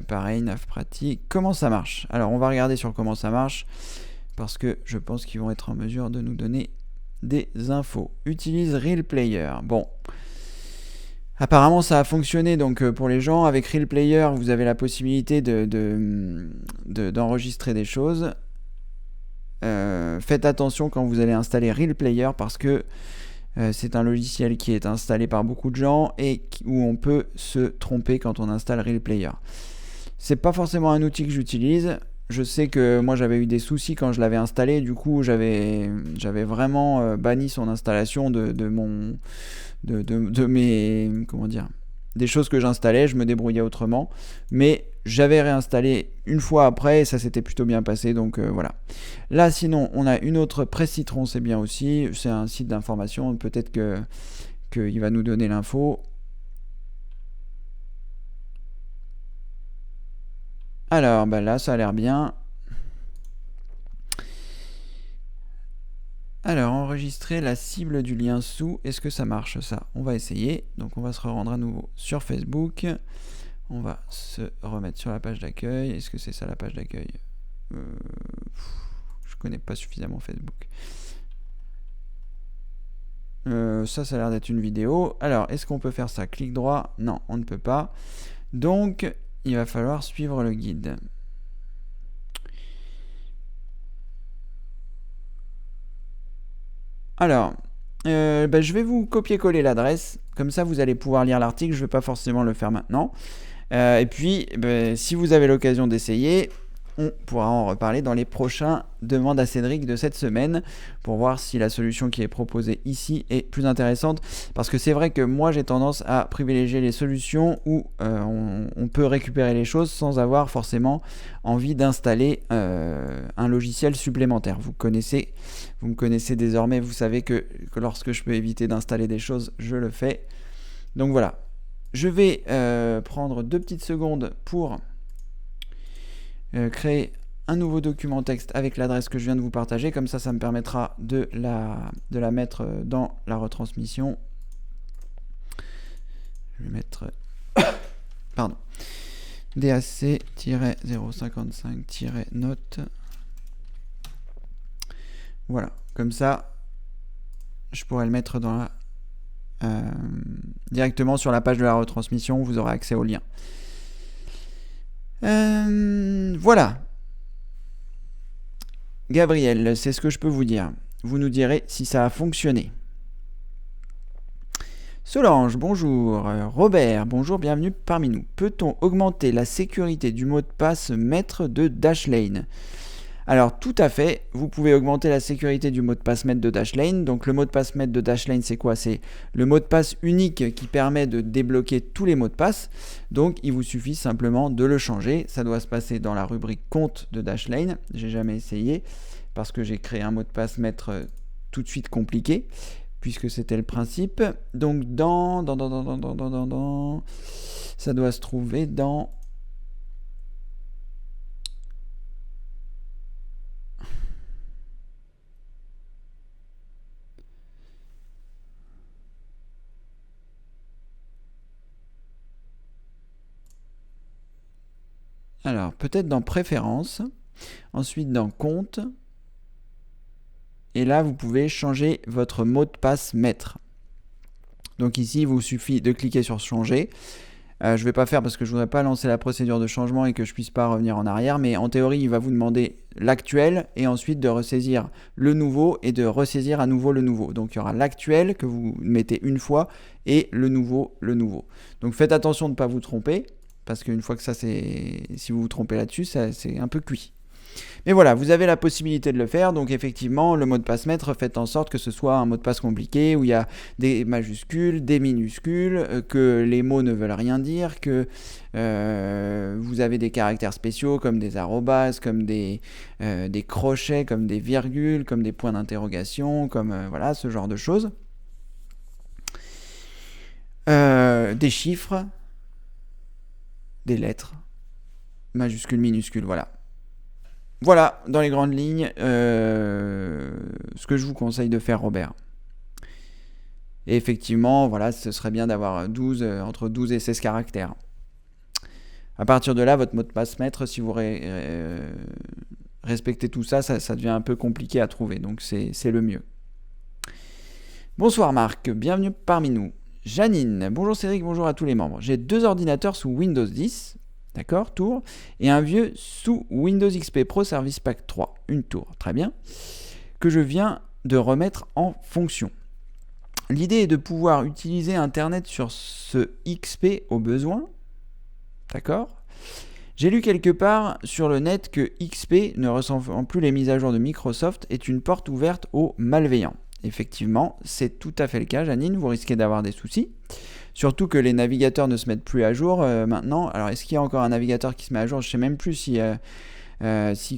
S1: Pareil, nav pratique. Comment ça marche? Alors, on va regarder sur comment ça marche parce que je pense qu'ils vont être en mesure de nous donner des infos. Utilise Real Player. Bon. Apparemment ça a fonctionné donc pour les gens. Avec Real Player vous avez la possibilité d'enregistrer des choses. Faites attention quand vous allez installer Real Player parce que c'est un logiciel qui est installé par beaucoup de gens et où on peut se tromper quand on installe Real Player. C'est pas forcément un outil que j'utilise. Je sais que moi j'avais eu des soucis quand je l'avais installé, du coup j'avais vraiment banni son installation de mes, comment dire, des choses que j'installais, je me débrouillais autrement, mais j'avais réinstallé une fois après et ça s'était plutôt bien passé, donc voilà. Là sinon on a une autre Presse-Citron, c'est bien aussi, c'est un site d'information, peut-être qu'il va nous donner l'info. Alors, là, ça a l'air bien. Alors, enregistrer la cible du lien sous. Est-ce que ça marche, ça? On va essayer. Donc, on va se rendre à nouveau sur Facebook. On va se remettre sur la page d'accueil. Est-ce que c'est ça, la page d'accueil? Je connais pas suffisamment Facebook. Ça a l'air d'être une vidéo. Alors, est-ce qu'on peut faire ça? Clic droit? Non, on ne peut pas. Donc, il va falloir suivre le guide. Alors, je vais vous copier-coller l'adresse. Comme ça, vous allez pouvoir lire l'article. Je ne vais pas forcément le faire maintenant. Et puis, si vous avez l'occasion d'essayer, on pourra en reparler dans les prochains demandes à Cédric de cette semaine pour voir si la solution qui est proposée ici est plus intéressante. Parce que c'est vrai que moi j'ai tendance à privilégier les solutions où on peut récupérer les choses sans avoir forcément envie d'installer un logiciel supplémentaire. Vous me connaissez désormais, vous savez que lorsque je peux éviter d'installer des choses, je le fais. Donc voilà, je vais prendre 2 petites secondes pour créer un nouveau document texte avec l'adresse que je viens de vous partager, comme ça me permettra de la mettre dans la retransmission. Je vais mettre pardon, DAC-055-note. Voilà, comme ça je pourrais le mettre dans directement sur la page de la retransmission, vous aurez accès au lien. Voilà. Gabriel, c'est ce que je peux vous dire. Vous nous direz si ça a fonctionné. Solange, bonjour. Robert, bonjour, bienvenue parmi nous. Peut-on augmenter la sécurité du mot de passe maître de Dashlane? Alors tout à fait, vous pouvez augmenter la sécurité du mot de passe maître de Dashlane. Donc le mot de passe maître de Dashlane, c'est quoi? C'est le mot de passe unique qui permet de débloquer tous les mots de passe. Donc il vous suffit simplement de le changer. Ça doit se passer dans la rubrique compte de Dashlane. J'ai jamais essayé parce que j'ai créé un mot de passe maître tout de suite compliqué puisque c'était le principe. Donc ça doit se trouver dans alors, peut-être dans Préférences, ensuite dans Compte, et là, vous pouvez changer votre mot de passe maître. Donc ici, il vous suffit de cliquer sur Changer. Je ne vais pas faire parce que je ne voudrais pas lancer la procédure de changement et que je ne puisse pas revenir en arrière, mais en théorie, il va vous demander l'actuel et ensuite de ressaisir le nouveau et de ressaisir à nouveau le nouveau. Donc il y aura l'actuel que vous mettez une fois et le nouveau. Donc faites attention de ne pas vous tromper. parce qu'une fois que ça, si vous vous trompez là-dessus, c'est un peu cuit. Mais voilà, vous avez la possibilité de le faire, donc effectivement, le mot de passe maître, faites en sorte que ce soit un mot de passe compliqué, où il y a des majuscules, des minuscules, que les mots ne veulent rien dire, que vous avez des caractères spéciaux, comme des arrobas, comme des crochets, comme des virgules, comme des points d'interrogation, comme voilà, ce genre de choses. Des chiffres, des lettres, majuscules, minuscules, voilà. Voilà, dans les grandes lignes, ce que je vous conseille de faire, Robert. Et effectivement, voilà, ce serait bien d'avoir entre 12 et 16 caractères. À partir de là, votre mot de passe maître, si vous respectez tout ça, ça devient un peu compliqué à trouver, donc c'est le mieux. Bonsoir Marc, bienvenue parmi nous. Janine, bonjour Cédric, bonjour à tous les membres. J'ai 2 ordinateurs sous Windows 10, d'accord, tour, et un vieux sous Windows XP Pro Service Pack 3, une tour, très bien, que je viens de remettre en fonction. L'idée est de pouvoir utiliser Internet sur ce XP au besoin, d'accord. J'ai lu quelque part sur le net que XP, ne recevant plus les mises à jour de Microsoft, est une porte ouverte aux malveillants. Effectivement, c'est tout à fait le cas, Janine, vous risquez d'avoir des soucis. Surtout que les navigateurs ne se mettent plus à jour maintenant. Alors, est-ce qu'il y a encore un navigateur qui se met à jour ? Je ne sais même plus si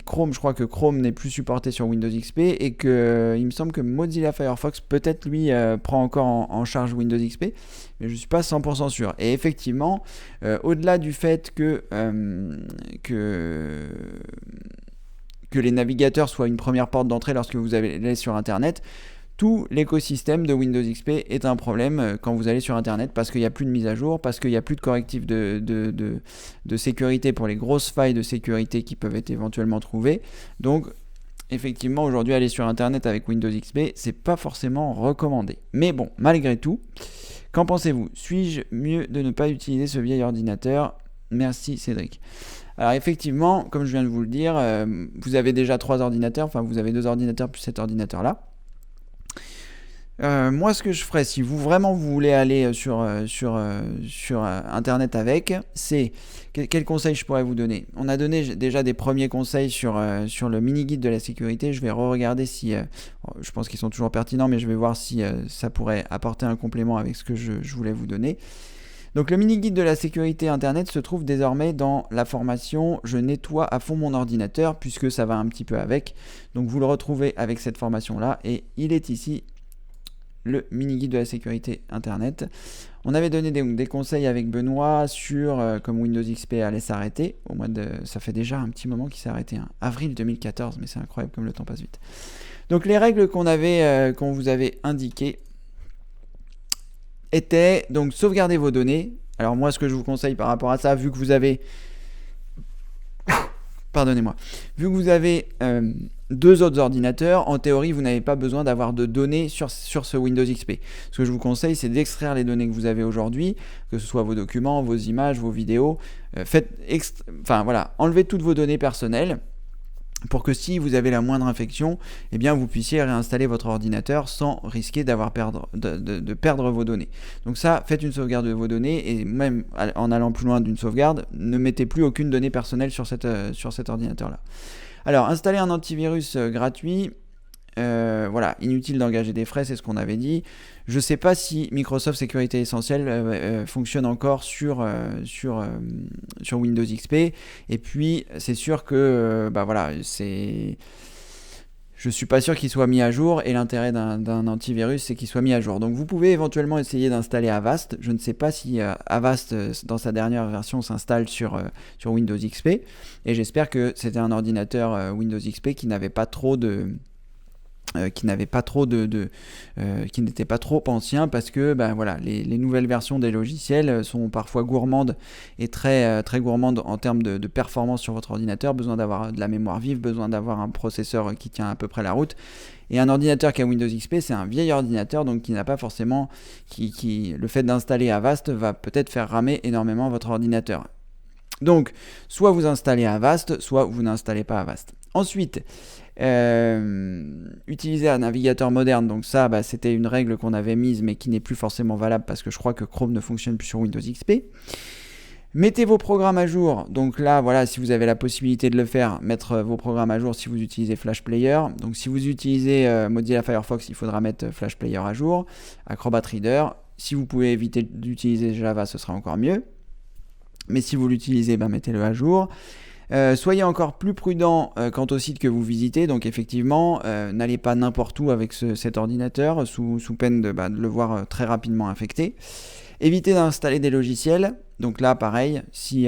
S1: Chrome, je crois que Chrome n'est plus supporté sur Windows XP et que il me semble que Mozilla Firefox, peut-être lui, prend encore en charge Windows XP, mais je ne suis pas 100% sûr. Et effectivement, au-delà du fait que les navigateurs soient une première porte d'entrée lorsque vous allez sur Internet, tout l'écosystème de Windows XP est un problème quand vous allez sur Internet parce qu'il n'y a plus de mise à jour, parce qu'il n'y a plus de correctifs de sécurité pour les grosses failles de sécurité qui peuvent être éventuellement trouvées. Donc, effectivement, aujourd'hui, aller sur Internet avec Windows XP, c'est pas forcément recommandé. Mais bon, malgré tout, qu'en pensez-vous ? Suis-je mieux de ne pas utiliser ce vieil ordinateur ? Merci Cédric. Alors effectivement, comme je viens de vous le dire, vous avez déjà 3 ordinateurs, enfin vous avez 2 ordinateurs plus cet ordinateur-là. Moi, ce que je ferais, si vous voulez aller sur Internet avec, c'est quel conseil je pourrais vous donner ? On a donné déjà des premiers conseils sur le mini-guide de la sécurité. Je vais re-regarder si... je pense qu'ils sont toujours pertinents, mais je vais voir si ça pourrait apporter un complément avec ce que je voulais vous donner. Donc le mini-guide de la sécurité Internet se trouve désormais dans la formation « Je nettoie à fond mon ordinateur » puisque ça va un petit peu avec. Donc vous le retrouvez avec cette formation-là et il est ici, le mini-guide de la sécurité Internet. On avait donné des conseils avec Benoît sur comme Windows XP allait s'arrêter. Ça fait déjà un petit moment qu'il s'est arrêté, avril 2014, mais c'est incroyable comme le temps passe vite. Donc les règles qu'on vous avait indiquées étaient donc sauvegarder vos données. Alors moi, ce que je vous conseille par rapport à ça, vu que vous avez... Pardonnez-moi. Vu que vous avez 2 autres ordinateurs, en théorie, vous n'avez pas besoin d'avoir de données sur ce Windows XP. Ce que je vous conseille, c'est d'extraire les données que vous avez aujourd'hui, que ce soit vos documents, vos images, vos vidéos. Enlevez toutes vos données personnelles pour que si vous avez la moindre infection, eh bien vous puissiez réinstaller votre ordinateur sans risquer de perdre vos données. Donc ça, faites une sauvegarde de vos données et même en allant plus loin d'une sauvegarde, ne mettez plus aucune donnée personnelle sur cet ordinateur-là. Alors, installer un antivirus gratuit, inutile d'engager des frais, c'est ce qu'on avait dit. Je ne sais pas si Microsoft Sécurité Essentielle fonctionne encore sur Windows XP. Et puis, c'est sûr que, je suis pas sûr qu'il soit mis à jour. Et l'intérêt d'un antivirus, c'est qu'il soit mis à jour. Donc, vous pouvez éventuellement essayer d'installer Avast. Je ne sais pas si Avast, dans sa dernière version, s'installe sur Windows XP. Et j'espère que c'était un ordinateur Windows XP qui n'avait pas trop qui n'était pas trop ancien parce que les nouvelles versions des logiciels sont parfois gourmandes et très gourmandes en termes de performance sur votre ordinateur, besoin d'avoir de la mémoire vive, besoin d'avoir un processeur qui tient à peu près la route. Et un ordinateur qui a Windows XP, c'est un vieil ordinateur, donc qui n'a pas forcément... le fait d'installer Avast va peut-être faire ramer énormément votre ordinateur. Donc, soit vous installez Avast, soit vous n'installez pas Avast. Ensuite, utiliser un navigateur moderne, donc ça, c'était une règle qu'on avait mise, mais qui n'est plus forcément valable parce que je crois que Chrome ne fonctionne plus sur Windows XP. Mettez vos programmes à jour. Donc là, voilà, si vous avez la possibilité de le faire, mettre vos programmes à jour si vous utilisez Flash Player. Donc si vous utilisez Mozilla Firefox, il faudra mettre Flash Player à jour. Acrobat Reader. Si vous pouvez éviter d'utiliser Java, ce sera encore mieux. Mais si vous l'utilisez, mettez-le à jour. Soyez encore plus prudent quant au site que vous visitez. Donc effectivement, n'allez pas n'importe où avec cet ordinateur sous peine de le voir très rapidement infecté. Évitez d'installer des logiciels. Donc là, pareil, si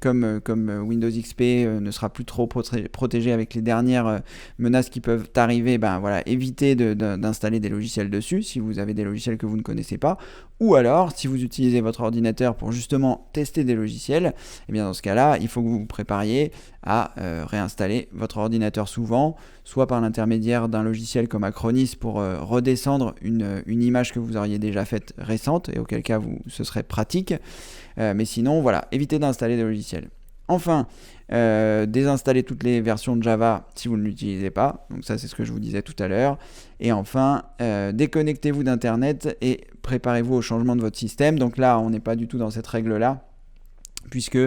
S1: comme Windows XP ne sera plus trop protégé avec les dernières menaces qui peuvent arriver, évitez d'installer des logiciels dessus si vous avez des logiciels que vous ne connaissez pas. Ou alors, si vous utilisez votre ordinateur pour justement tester des logiciels, dans ce cas-là, il faut que vous vous prépariez à réinstaller votre ordinateur souvent, soit par l'intermédiaire d'un logiciel comme Acronis pour redescendre une image que vous auriez déjà faite récente, et auquel cas ce serait pratique. Mais sinon, voilà, évitez d'installer des logiciels. Enfin, désinstaller toutes les versions de Java si vous ne l'utilisez pas. Donc ça, c'est ce que je vous disais tout à l'heure. Et enfin, déconnectez-vous d'Internet et préparez-vous au changement de votre système. Donc là, on n'est pas du tout dans cette règle-là, puisque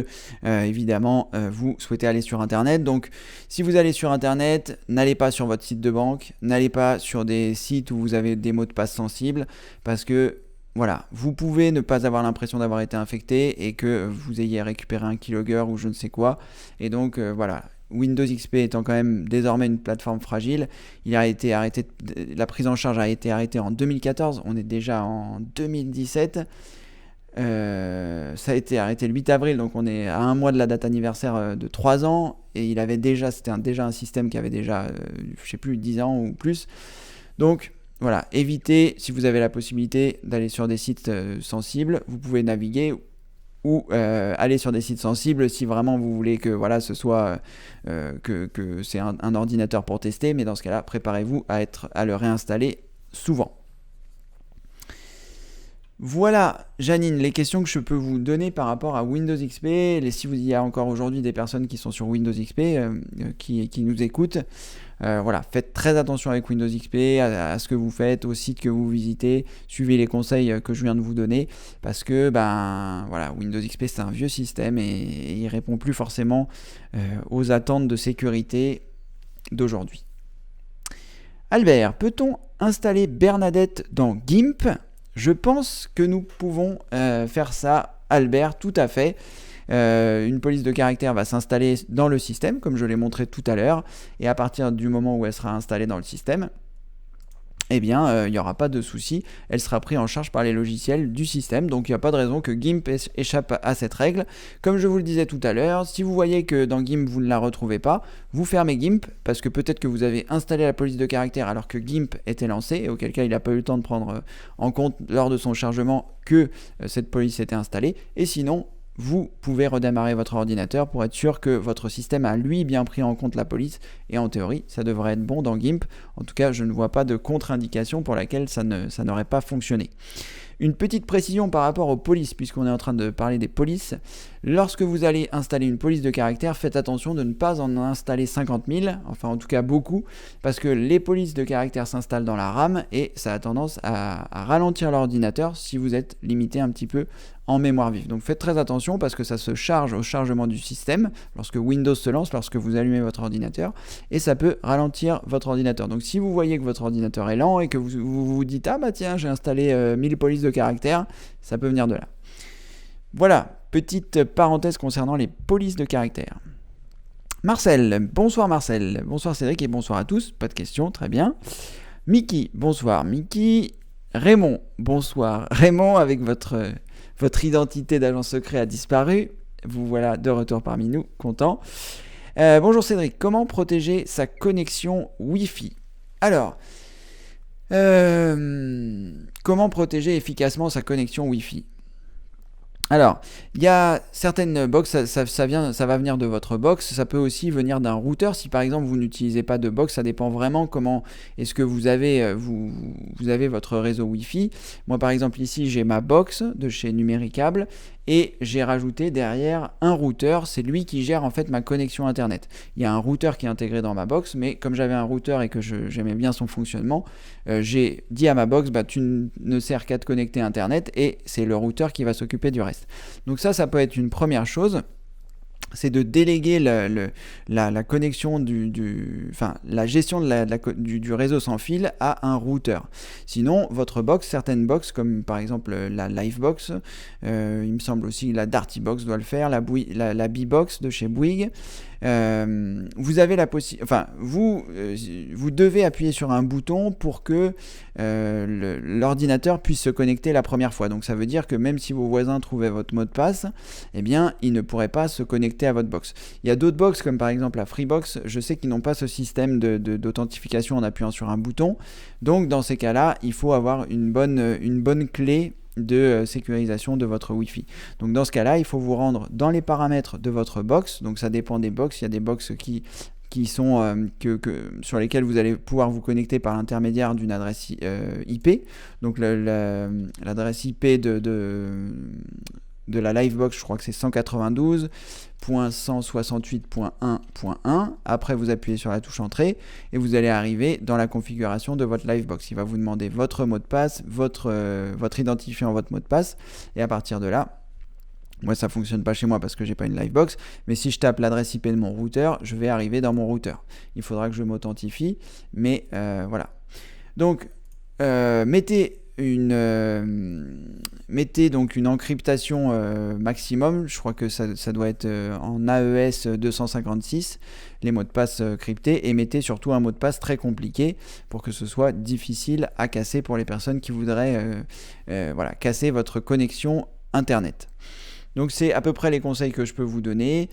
S1: évidemment vous souhaitez aller sur Internet. Donc si vous allez sur Internet, n'allez pas sur votre site de banque, n'allez pas sur des sites où vous avez des mots de passe sensibles, parce que voilà, vous pouvez ne pas avoir l'impression d'avoir été infecté et que vous ayez récupéré un keylogger ou je ne sais quoi. Et donc voilà, Windows XP étant quand même désormais une plateforme fragile, il a été arrêté, la prise en charge a été arrêtée en 2014, on est déjà en 2017. Ça a été arrêté le 8 avril, donc on est à un mois de la date anniversaire de 3 ans, et c'était déjà un système qui avait déjà, 10 ans ou plus. Donc voilà, évitez, si vous avez la possibilité d'aller sur des sites sensibles, vous pouvez naviguer ou aller sur des sites sensibles si vraiment vous voulez que ce soit que c'est un ordinateur pour tester, mais dans ce cas-là, préparez-vous à le réinstaller souvent. Voilà, Janine, les questions que je peux vous donner par rapport à Windows XP. Si il y a encore aujourd'hui des personnes qui sont sur Windows XP qui nous écoutent, voilà, faites très attention avec Windows XP, à ce que vous faites, au site que vous visitez, suivez les conseils que je viens de vous donner, parce que Windows XP c'est un vieux système et il répond plus forcément aux attentes de sécurité d'aujourd'hui. Albert, peut-on installer Bernadette dans GIMP ? Je pense que nous pouvons faire ça, Albert, tout à fait. Une police de caractère va s'installer dans le système, comme je l'ai montré tout à l'heure, et à partir du moment où elle sera installée dans le système, il n'y aura pas de souci, elle sera prise en charge par les logiciels du système, donc il n'y a pas de raison que GIMP échappe à cette règle. Comme je vous le disais tout à l'heure, si vous voyez que dans GIMP vous ne la retrouvez pas, vous fermez GIMP, parce que peut-être que vous avez installé la police de caractère alors que GIMP était lancé, et auquel cas il n'a pas eu le temps de prendre en compte lors de son chargement que cette police était installée, et sinon, vous pouvez redémarrer votre ordinateur pour être sûr que votre système a lui bien pris en compte la police, et en théorie ça devrait être bon dans GIMP. En tout cas, je ne vois pas de contre-indication pour laquelle ça n'aurait pas fonctionné. Une petite précision par rapport aux polices, puisqu'on est en train de parler des polices. Lorsque vous allez installer une police de caractère, faites attention de ne pas en installer 50 000, enfin en tout cas beaucoup, parce que les polices de caractère s'installent dans la RAM et ça a tendance à ralentir l'ordinateur si vous êtes limité un petit peu en mémoire vive. Donc faites très attention parce que ça se charge au chargement du système, lorsque Windows se lance, lorsque vous allumez votre ordinateur, et ça peut ralentir votre ordinateur. Donc si vous voyez que votre ordinateur est lent et que vous dites « Ah bah tiens, j'ai installé 1000 polices de caractère », ça peut venir de là. Voilà, petite parenthèse concernant les polices de caractère. Marcel, bonsoir Marcel, bonsoir Cédric et bonsoir à tous, pas de questions, très bien. Mickey, bonsoir Mickey. Raymond, bonsoir. Raymond, avec votre identité d'agent secret a disparu, vous voilà de retour parmi nous, content. Bonjour Cédric, comment protéger sa connexion Wi-Fi ? Alors, comment protéger efficacement sa connexion Wi-Fi ? Alors, il y a certaines box, ça va venir de votre box, ça peut aussi venir d'un routeur. Si par exemple vous n'utilisez pas de box, ça dépend vraiment comment est-ce que vous avez votre réseau Wi-Fi. Moi par exemple ici j'ai ma box de chez Numéricable et j'ai rajouté derrière un routeur, c'est lui qui gère en fait ma connexion internet. Il y a un routeur qui est intégré dans ma box, mais comme j'avais un routeur et que j'aimais bien son fonctionnement, j'ai dit à ma box, tu ne sers qu'à te connecter à internet, et c'est le routeur qui va s'occuper du reste. Donc ça peut être une première chose. C'est de déléguer la connexion la gestion du réseau sans fil à un routeur. Sinon, votre box, certaines box, comme par exemple la Livebox, il me semble aussi la Dartybox doit le faire, la B-Box de chez Bouygues, vous avez la possibilité, vous devez appuyer sur un bouton pour que l'ordinateur puisse se connecter la première fois. Donc ça veut dire que même si vos voisins trouvaient votre mot de passe, eh bien ils ne pourraient pas se connecter à votre box. Il y a d'autres box comme par exemple la Freebox, je sais qu'ils n'ont pas ce système d'authentification en appuyant sur un bouton. Donc dans ces cas-là, il faut avoir une bonne clé de sécurisation de votre Wi-Fi. Donc dans ce cas-là, il faut vous rendre dans les paramètres de votre box. Donc ça dépend des box. Il y a des box qui sont sur lesquelles vous allez pouvoir vous connecter par l'intermédiaire d'une adresse IP. Donc l'adresse IP de la Livebox, je crois que c'est 192.168.1.1. Après, vous appuyez sur la touche entrée et vous allez arriver dans la configuration de votre Livebox. Il va vous demander votre mot de passe, votre identifiant, votre mot de passe, et à partir de là, moi ça fonctionne pas chez moi parce que j'ai pas une Livebox, mais si je tape l'adresse IP de mon routeur, je vais arriver dans mon routeur. Il faudra que je m'authentifie, mais voilà. Donc mettez donc une encryptation maximum, je crois que ça doit être en AES 256, les mots de passe cryptés, et mettez surtout un mot de passe très compliqué pour que ce soit difficile à casser pour les personnes qui voudraient casser votre connexion internet. Donc c'est à peu près les conseils que je peux vous donner.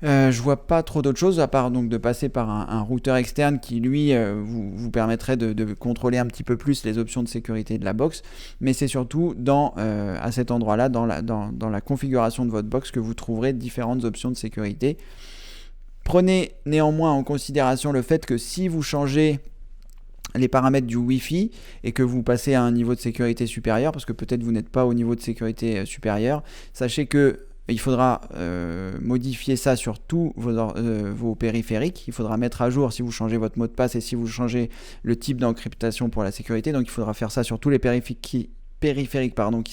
S1: Je vois pas trop d'autres choses à part donc de passer par un routeur externe qui lui vous permettrait de contrôler un petit peu plus les options de sécurité de la box, mais c'est surtout à cet endroit-là, dans la configuration de votre box, que vous trouverez différentes options de sécurité. Prenez néanmoins en considération le fait que si vous changez les paramètres du Wi-Fi et que vous passez à un niveau de sécurité supérieur, parce que peut-être vous n'êtes pas au niveau de sécurité supérieur, sachez que il faudra modifier ça sur tous vos périphériques. Il faudra mettre à jour si vous changez votre mot de passe et si vous changez le type d'encryptation pour la sécurité. Donc il faudra faire ça sur tous les périphériques qui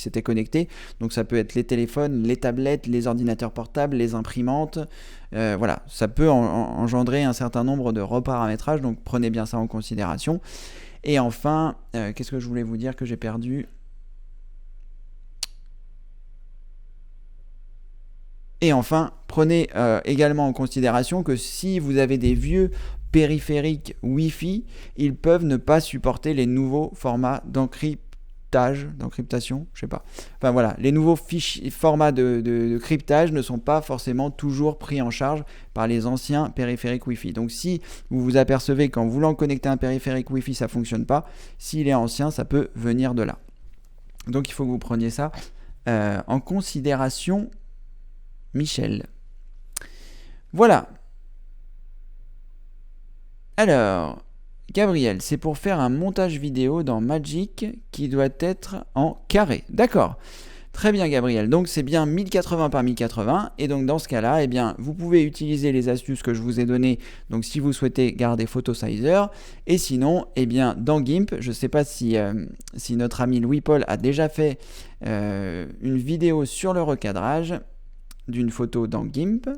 S1: s'étaient connectés. Donc ça peut être les téléphones, les tablettes, les ordinateurs portables, les imprimantes. Voilà, ça peut engendrer un certain nombre de reparamétrages. Donc prenez bien ça en considération. Et enfin, qu'est-ce que je voulais vous dire que j'ai perdu ? Et enfin, prenez également en considération que si vous avez des vieux périphériques Wi-Fi, ils peuvent ne pas supporter les nouveaux formats d'encryptation, je sais pas. Enfin voilà, les nouveaux formats de cryptage ne sont pas forcément toujours pris en charge par les anciens périphériques Wi-Fi. Donc si vous vous apercevez qu'en voulant connecter un périphérique Wi-Fi, ça ne fonctionne pas, s'il est ancien, ça peut venir de là. Donc il faut que vous preniez ça en considération, Michel. Voilà. Alors, Gabriel, c'est pour faire un montage vidéo dans Magic qui doit être en carré. D'accord. Très bien, Gabriel. Donc c'est bien 1080 par 1080. Et donc dans ce cas-là, eh bien, vous pouvez utiliser les astuces que je vous ai données. Donc si vous souhaitez garder PhotoSizer. Et sinon, eh bien, dans GIMP, je ne sais pas si notre ami Louis-Paul a déjà fait une vidéo sur le recadrage d'une photo dans GIMP.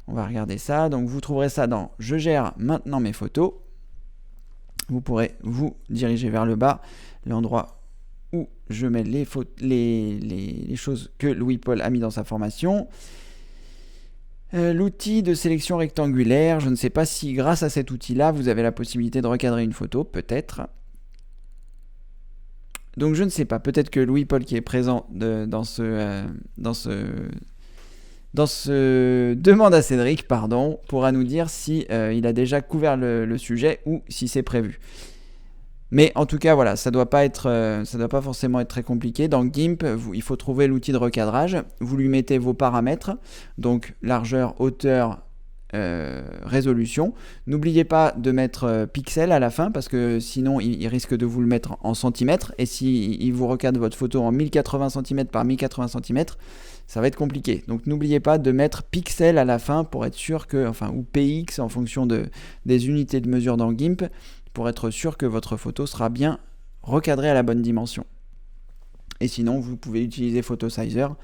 S1: On va regarder ça. Donc vous trouverez ça dans « Je gère maintenant mes photos ». Vous pourrez vous diriger vers le bas, l'endroit où je mets les choses que Louis-Paul a mis dans sa formation. L'outil de sélection rectangulaire, je ne sais pas si grâce à cet outil-là, vous avez la possibilité de recadrer une photo, peut-être. Donc je ne sais pas, peut-être que Louis-Paul qui est présent dans ce demande à Cédric, pourra nous dire si il a déjà couvert le sujet ou si c'est prévu. Mais en tout cas, voilà, ça doit pas forcément être très compliqué. Dans GIMP, il faut trouver l'outil de recadrage. Vous lui mettez vos paramètres, donc largeur, hauteur, résolution. N'oubliez pas de mettre pixels à la fin parce que sinon il risque de vous le mettre en centimètres et si il vous recadre votre photo en 1080 cm par 1080 cm, ça va être compliqué. Donc n'oubliez pas de mettre pixels à la fin pour être sûr que, ou px en fonction des unités de mesure dans GIMP, pour être sûr que votre photo sera bien recadrée à la bonne dimension. Et sinon, vous pouvez utiliser Photosizer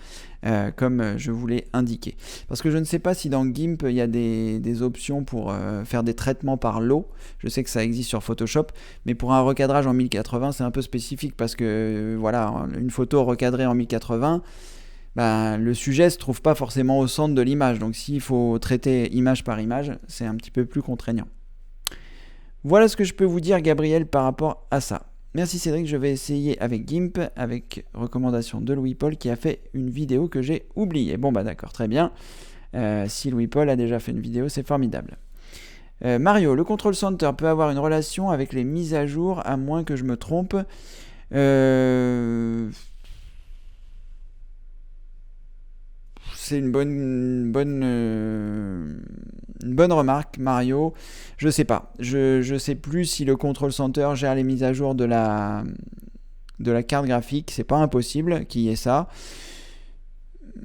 S1: comme je vous l'ai indiqué. Parce que je ne sais pas si dans GIMP, il y a des options pour faire des traitements par lot. Je sais que ça existe sur Photoshop, mais pour un recadrage en 1080, c'est un peu spécifique parce que voilà, une photo recadrée en 1080, le sujet ne se trouve pas forcément au centre de l'image. Donc s'il faut traiter image par image, c'est un petit peu plus contraignant. Voilà ce que je peux vous dire, Gabriel, par rapport à ça. Merci Cédric, je vais essayer avec GIMP, avec recommandation de Louis-Paul qui a fait une vidéo que j'ai oubliée. Bon d'accord, très bien. Si Louis-Paul a déjà fait une vidéo, c'est formidable. Mario, le Control Center peut avoir une relation avec les mises à jour, à moins que je me trompe. C'est une bonne remarque, Mario. Je sais pas. Je sais plus si le Control Center gère les mises à jour de la carte graphique. C'est pas impossible qu'il y ait ça.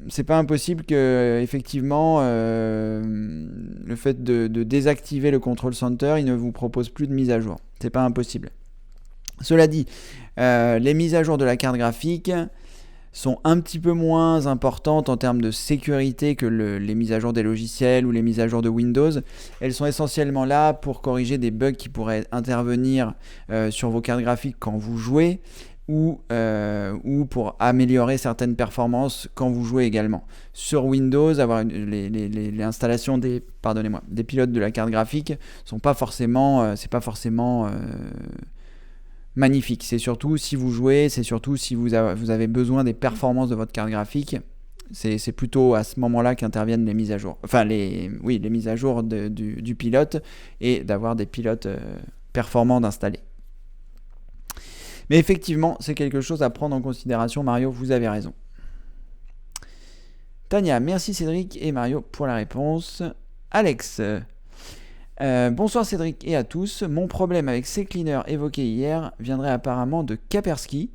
S1: C'est pas impossible que, effectivement, le fait de désactiver le Control Center, il ne vous propose plus de mise à jour. C'est pas impossible. Cela dit, les mises à jour de la carte graphique sont un petit peu moins importantes en termes de sécurité que les mises à jour des logiciels ou les mises à jour de Windows. Elles sont essentiellement là pour corriger des bugs qui pourraient intervenir sur vos cartes graphiques quand vous jouez ou pour améliorer certaines performances quand vous jouez également. Sur Windows, avoir l'installation des pilotes de la carte graphique c'est pas forcément magnifique. C'est surtout si vous jouez, c'est surtout si vous avez besoin des performances de votre carte graphique. C'est plutôt à ce moment-là qu'interviennent les mises à jour. Les mises à jour du pilote et d'avoir des pilotes performants d'installer. Mais effectivement, c'est quelque chose à prendre en considération, Mario, vous avez raison. Tania, merci Cédric et Mario pour la réponse. Alex, bonsoir Cédric et à tous. Mon problème avec CCleaner évoqué hier viendrait apparemment de Kaspersky.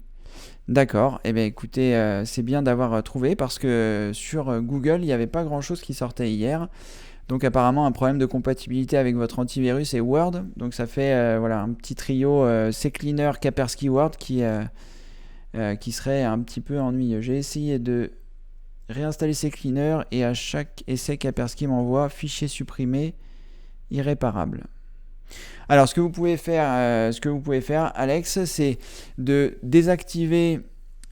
S1: D'accord, écoutez, c'est bien d'avoir trouvé parce que sur Google, il n'y avait pas grand-chose qui sortait hier. Donc apparemment un problème de compatibilité avec votre antivirus et Word. Donc ça fait un petit trio CCleaner, Kaspersky, Word qui serait un petit peu ennuyeux. J'ai essayé de réinstaller CCleaner et à chaque essai Kaspersky m'envoie fichier supprimé irréparable. Alors ce que vous pouvez faire, Alex, c'est de désactiver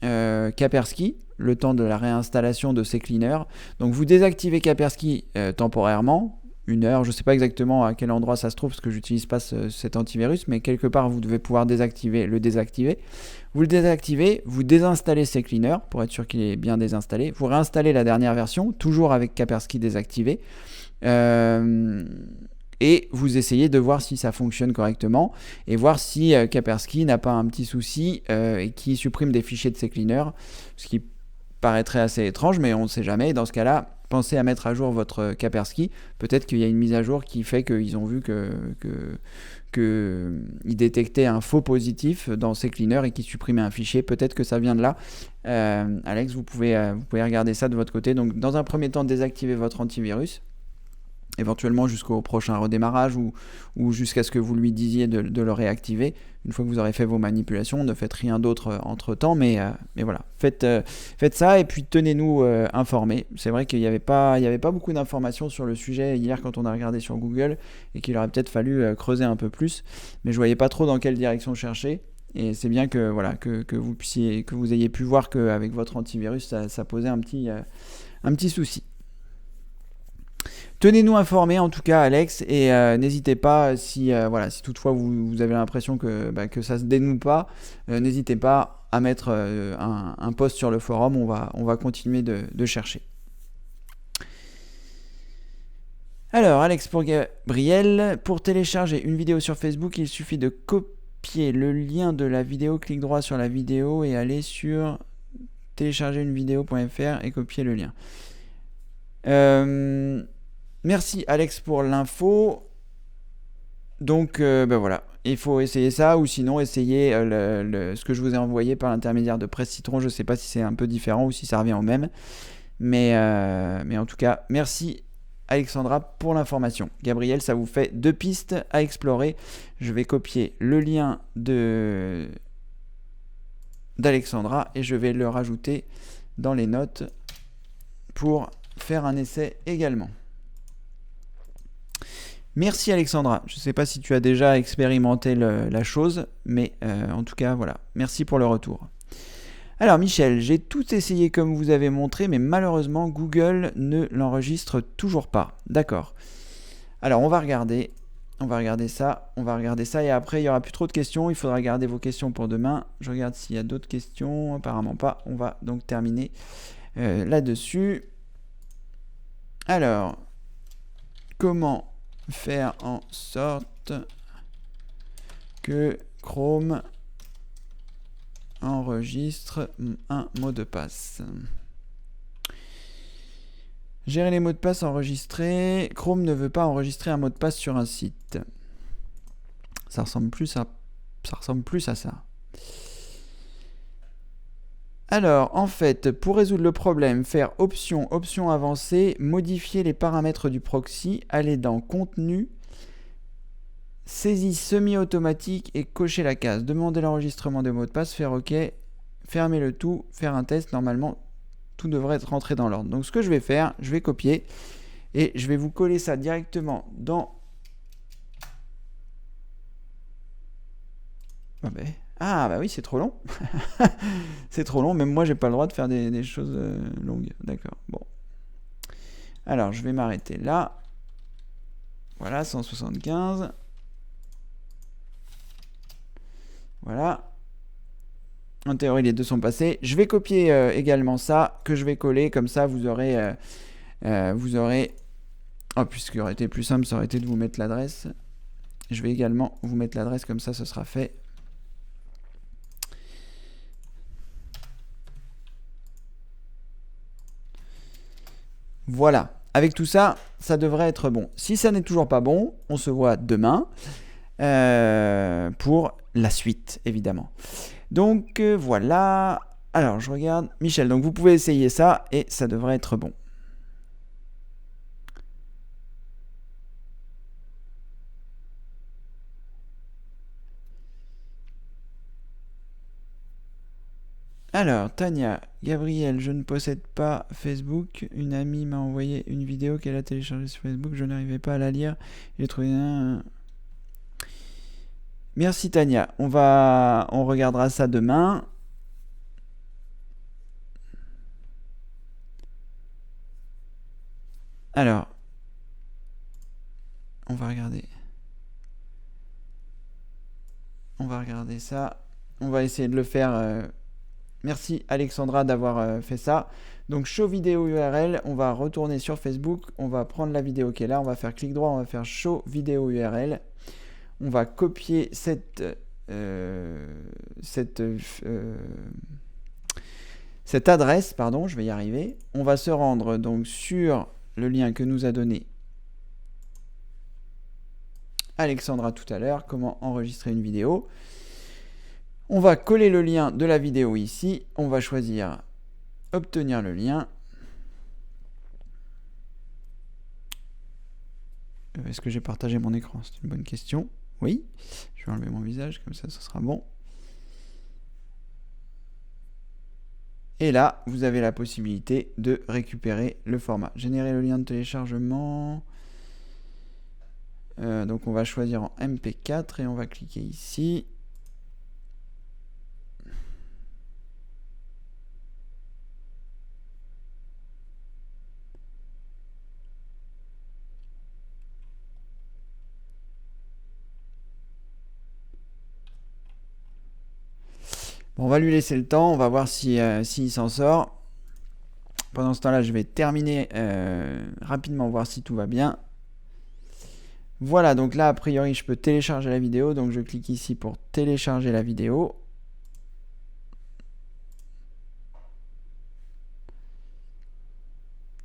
S1: Kaspersky le temps de la réinstallation de CCleaner. Donc vous désactivez Kaspersky temporairement, 1 heure, je ne sais pas exactement à quel endroit ça se trouve parce que je n'utilise pas cet antivirus, mais quelque part vous devez pouvoir le désactiver. Vous le désactivez, vous désinstallez CCleaner pour être sûr qu'il est bien désinstallé. Vous réinstallez la dernière version, toujours avec Kaspersky désactivé. Et vous essayez de voir si ça fonctionne correctement et voir si Kaspersky n'a pas un petit souci et qui supprime des fichiers de CCleaner, ce qui paraîtrait assez étrange, mais on ne sait jamais. Dans ce cas-là, pensez à mettre à jour votre Kaspersky. Peut-être qu'il y a une mise à jour qui fait qu'ils ont vu qu'ils détectaient un faux positif dans CCleaner et qu'ils supprimaient un fichier. Peut-être que ça vient de là. Alex, vous pouvez regarder ça de votre côté. Donc, dans un premier temps, désactivez votre antivirus. Éventuellement jusqu'au prochain redémarrage ou jusqu'à ce que vous lui disiez de le réactiver. Une fois que vous aurez fait vos manipulations, ne faites rien d'autre entre temps, mais voilà, faites ça et puis tenez-nous informés. C'est vrai qu'il n'y avait pas beaucoup d'informations sur le sujet hier quand on a regardé sur Google et qu'il aurait peut-être fallu creuser un peu plus, mais je voyais pas trop dans quelle direction chercher. Et c'est bien que vous ayez pu voir qu'avec votre antivirus, ça posait un petit souci. Tenez-nous informés en tout cas, Alex, et n'hésitez pas si toutefois vous avez l'impression que ça se dénoue pas, n'hésitez pas à mettre un post sur le forum, on va continuer de chercher. Alors Alex, pour Gabriel, pour télécharger une vidéo sur Facebook, il suffit de copier le lien de la vidéo, clic droit sur la vidéo et aller sur télécharger une vidéo.fr et copier le lien. Merci Alex pour l'info. Donc ben voilà, il faut essayer ça ou sinon essayer ce que je vous ai envoyé par l'intermédiaire de Presse Citron. Je ne sais pas si c'est un peu différent ou si ça revient au même. Mais en tout cas, merci Alexandra pour l'information. Gabriel, ça vous fait 2 pistes à explorer. Je vais copier le lien d'Alexandra et je vais le rajouter dans les notes pour faire un essai également. Merci Alexandra. Je ne sais pas si tu as déjà expérimenté la chose, mais en tout cas, voilà. Merci pour le retour. Alors Michel, j'ai tout essayé comme vous avez montré, mais malheureusement Google ne l'enregistre toujours pas. D'accord. Alors on va regarder ça, et après il n'y aura plus trop de questions, il faudra garder vos questions pour demain. Je regarde s'il y a d'autres questions, apparemment pas. On va donc terminer là-dessus. Alors, comment faire en sorte que Chrome enregistre un mot de passe? Gérer les mots de passe enregistrés. Chrome ne veut pas enregistrer un mot de passe sur un site. Ça ressemble plus à ça. Alors, en fait, pour résoudre le problème, faire option avancée, modifier les paramètres du proxy, aller dans contenu, saisie semi-automatique et cocher la case. Demander l'enregistrement des mots de passe, faire OK, fermer le tout, faire un test. Normalement, tout devrait être rentré dans l'ordre. Donc ce que je vais faire, je vais copier et je vais vous coller ça directement dans... Ah bah oui, c'est trop long. C'est trop long, même moi j'ai pas le droit de faire des choses longues. D'accord, bon. Alors je vais m'arrêter là. Voilà, 175. Voilà. En théorie, les deux sont passés. Je vais copier également ça, que je vais coller. Comme ça, vous aurez... Oh, puisqu'il aurait été plus simple, ça aurait été de vous mettre l'adresse. Je vais également vous mettre l'adresse, comme ça, ce sera fait. Voilà. Avec tout ça, ça devrait être bon. Si ça n'est toujours pas bon, on se voit demain pour la suite, évidemment. Donc voilà. Alors je regarde. Michel, donc vous pouvez essayer ça et ça devrait être bon. Alors, Tania, Gabriel, je ne possède pas Facebook. Une amie m'a envoyé une vidéo qu'elle a téléchargée sur Facebook. Je n'arrivais pas à la lire. J'ai trouvé un... Merci Tania. On regardera ça demain. Alors, on va regarder ça. On va essayer de le faire. Merci Alexandra d'avoir fait ça. Donc show vidéo URL, on va retourner sur Facebook, on va prendre la vidéo qui est là, on va faire clic droit, on va faire show vidéo URL. On va copier cette adresse, pardon, je vais y arriver. On va se rendre donc sur le lien que nous a donné Alexandra tout à l'heure, comment enregistrer une vidéo. On va coller le lien de la vidéo ici, on va choisir obtenir le lien. Est-ce que j'ai partagé mon écran? C'est une bonne question. Oui, je vais enlever mon visage, comme ça ce sera bon. Et là, vous avez la possibilité de récupérer le format. Générer le lien de téléchargement. Donc on va choisir en MP4 et on va cliquer ici. Bon, on va lui laisser le temps, on va voir s'il s'en sort. Pendant ce temps-là, je vais terminer rapidement, voir si tout va bien. Voilà, donc là, a priori, je peux télécharger la vidéo. Donc je clique ici pour télécharger la vidéo.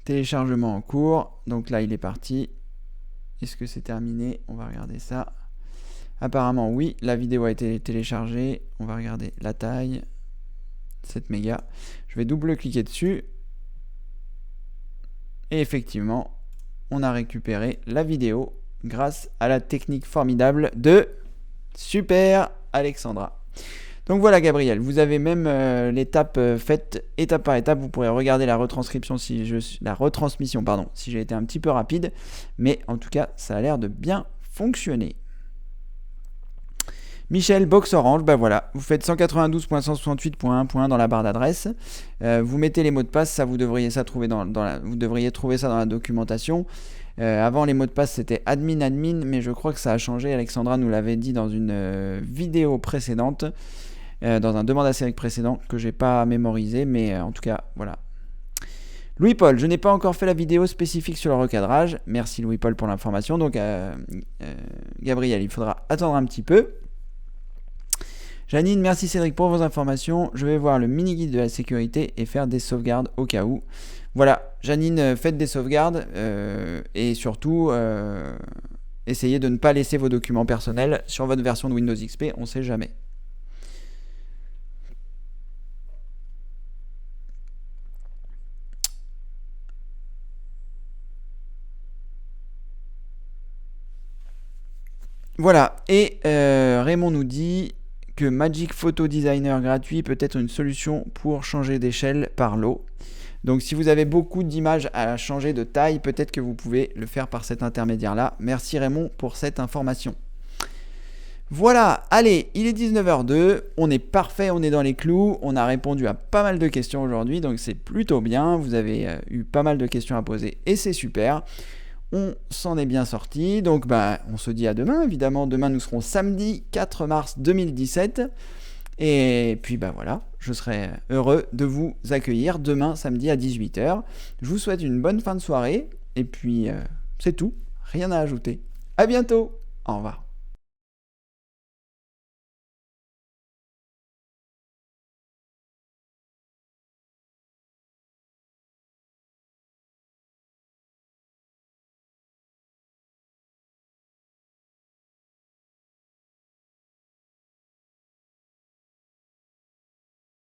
S1: Téléchargement en cours. Donc là, il est parti. Est-ce que c'est terminé? On va regarder ça. Apparemment, oui. La vidéo a été téléchargée. On va regarder la taille. 7 mégas. Je vais double-cliquer dessus. Et effectivement, on a récupéré la vidéo grâce à la technique formidable de Super Alexandra. Donc voilà Gabriel, vous avez même l'étape faite étape par étape. Vous pourrez regarder la retransmission si j'ai été un petit peu rapide, mais en tout cas ça a l'air de bien fonctionner. Michel, box orange, ben voilà, vous faites 192.168.1.1 dans la barre d'adresse, vous mettez les mots de passe, ça vous devriez trouver ça dans la documentation. Avant les mots de passe c'était admin, mais je crois que ça a changé. Alexandra nous l'avait dit dans une vidéo précédente, dans un demande à série précédent que j'ai pas mémorisé, mais en tout cas voilà. Louis-Paul, je n'ai pas encore fait la vidéo spécifique sur le recadrage. Merci Louis-Paul pour l'information. Donc Gabriel, il faudra attendre un petit peu. Janine, merci Cédric pour vos informations. Je vais voir le mini-guide de la sécurité et faire des sauvegardes au cas où. Voilà, Janine, faites des sauvegardes et surtout, essayez de ne pas laisser vos documents personnels sur votre version de Windows XP, on ne sait jamais. Voilà, et Raymond nous dit que Magic Photo Designer gratuit peut être une solution pour changer d'échelle par lot. Donc si vous avez beaucoup d'images à changer de taille, peut-être que vous pouvez le faire par cet intermédiaire-là. Merci Raymond pour cette information. Voilà, allez, il est 19h02, on est parfait, on est dans les clous, on a répondu à pas mal de questions aujourd'hui, donc c'est plutôt bien, vous avez eu pas mal de questions à poser et c'est super. On s'en est bien sorti, donc on se dit à demain, évidemment. Demain, nous serons samedi 4 mars 2017. Et puis voilà, je serai heureux de vous accueillir demain, samedi à 18h. Je vous souhaite une bonne fin de soirée. Et puis, c'est tout, rien à ajouter. À bientôt, au revoir.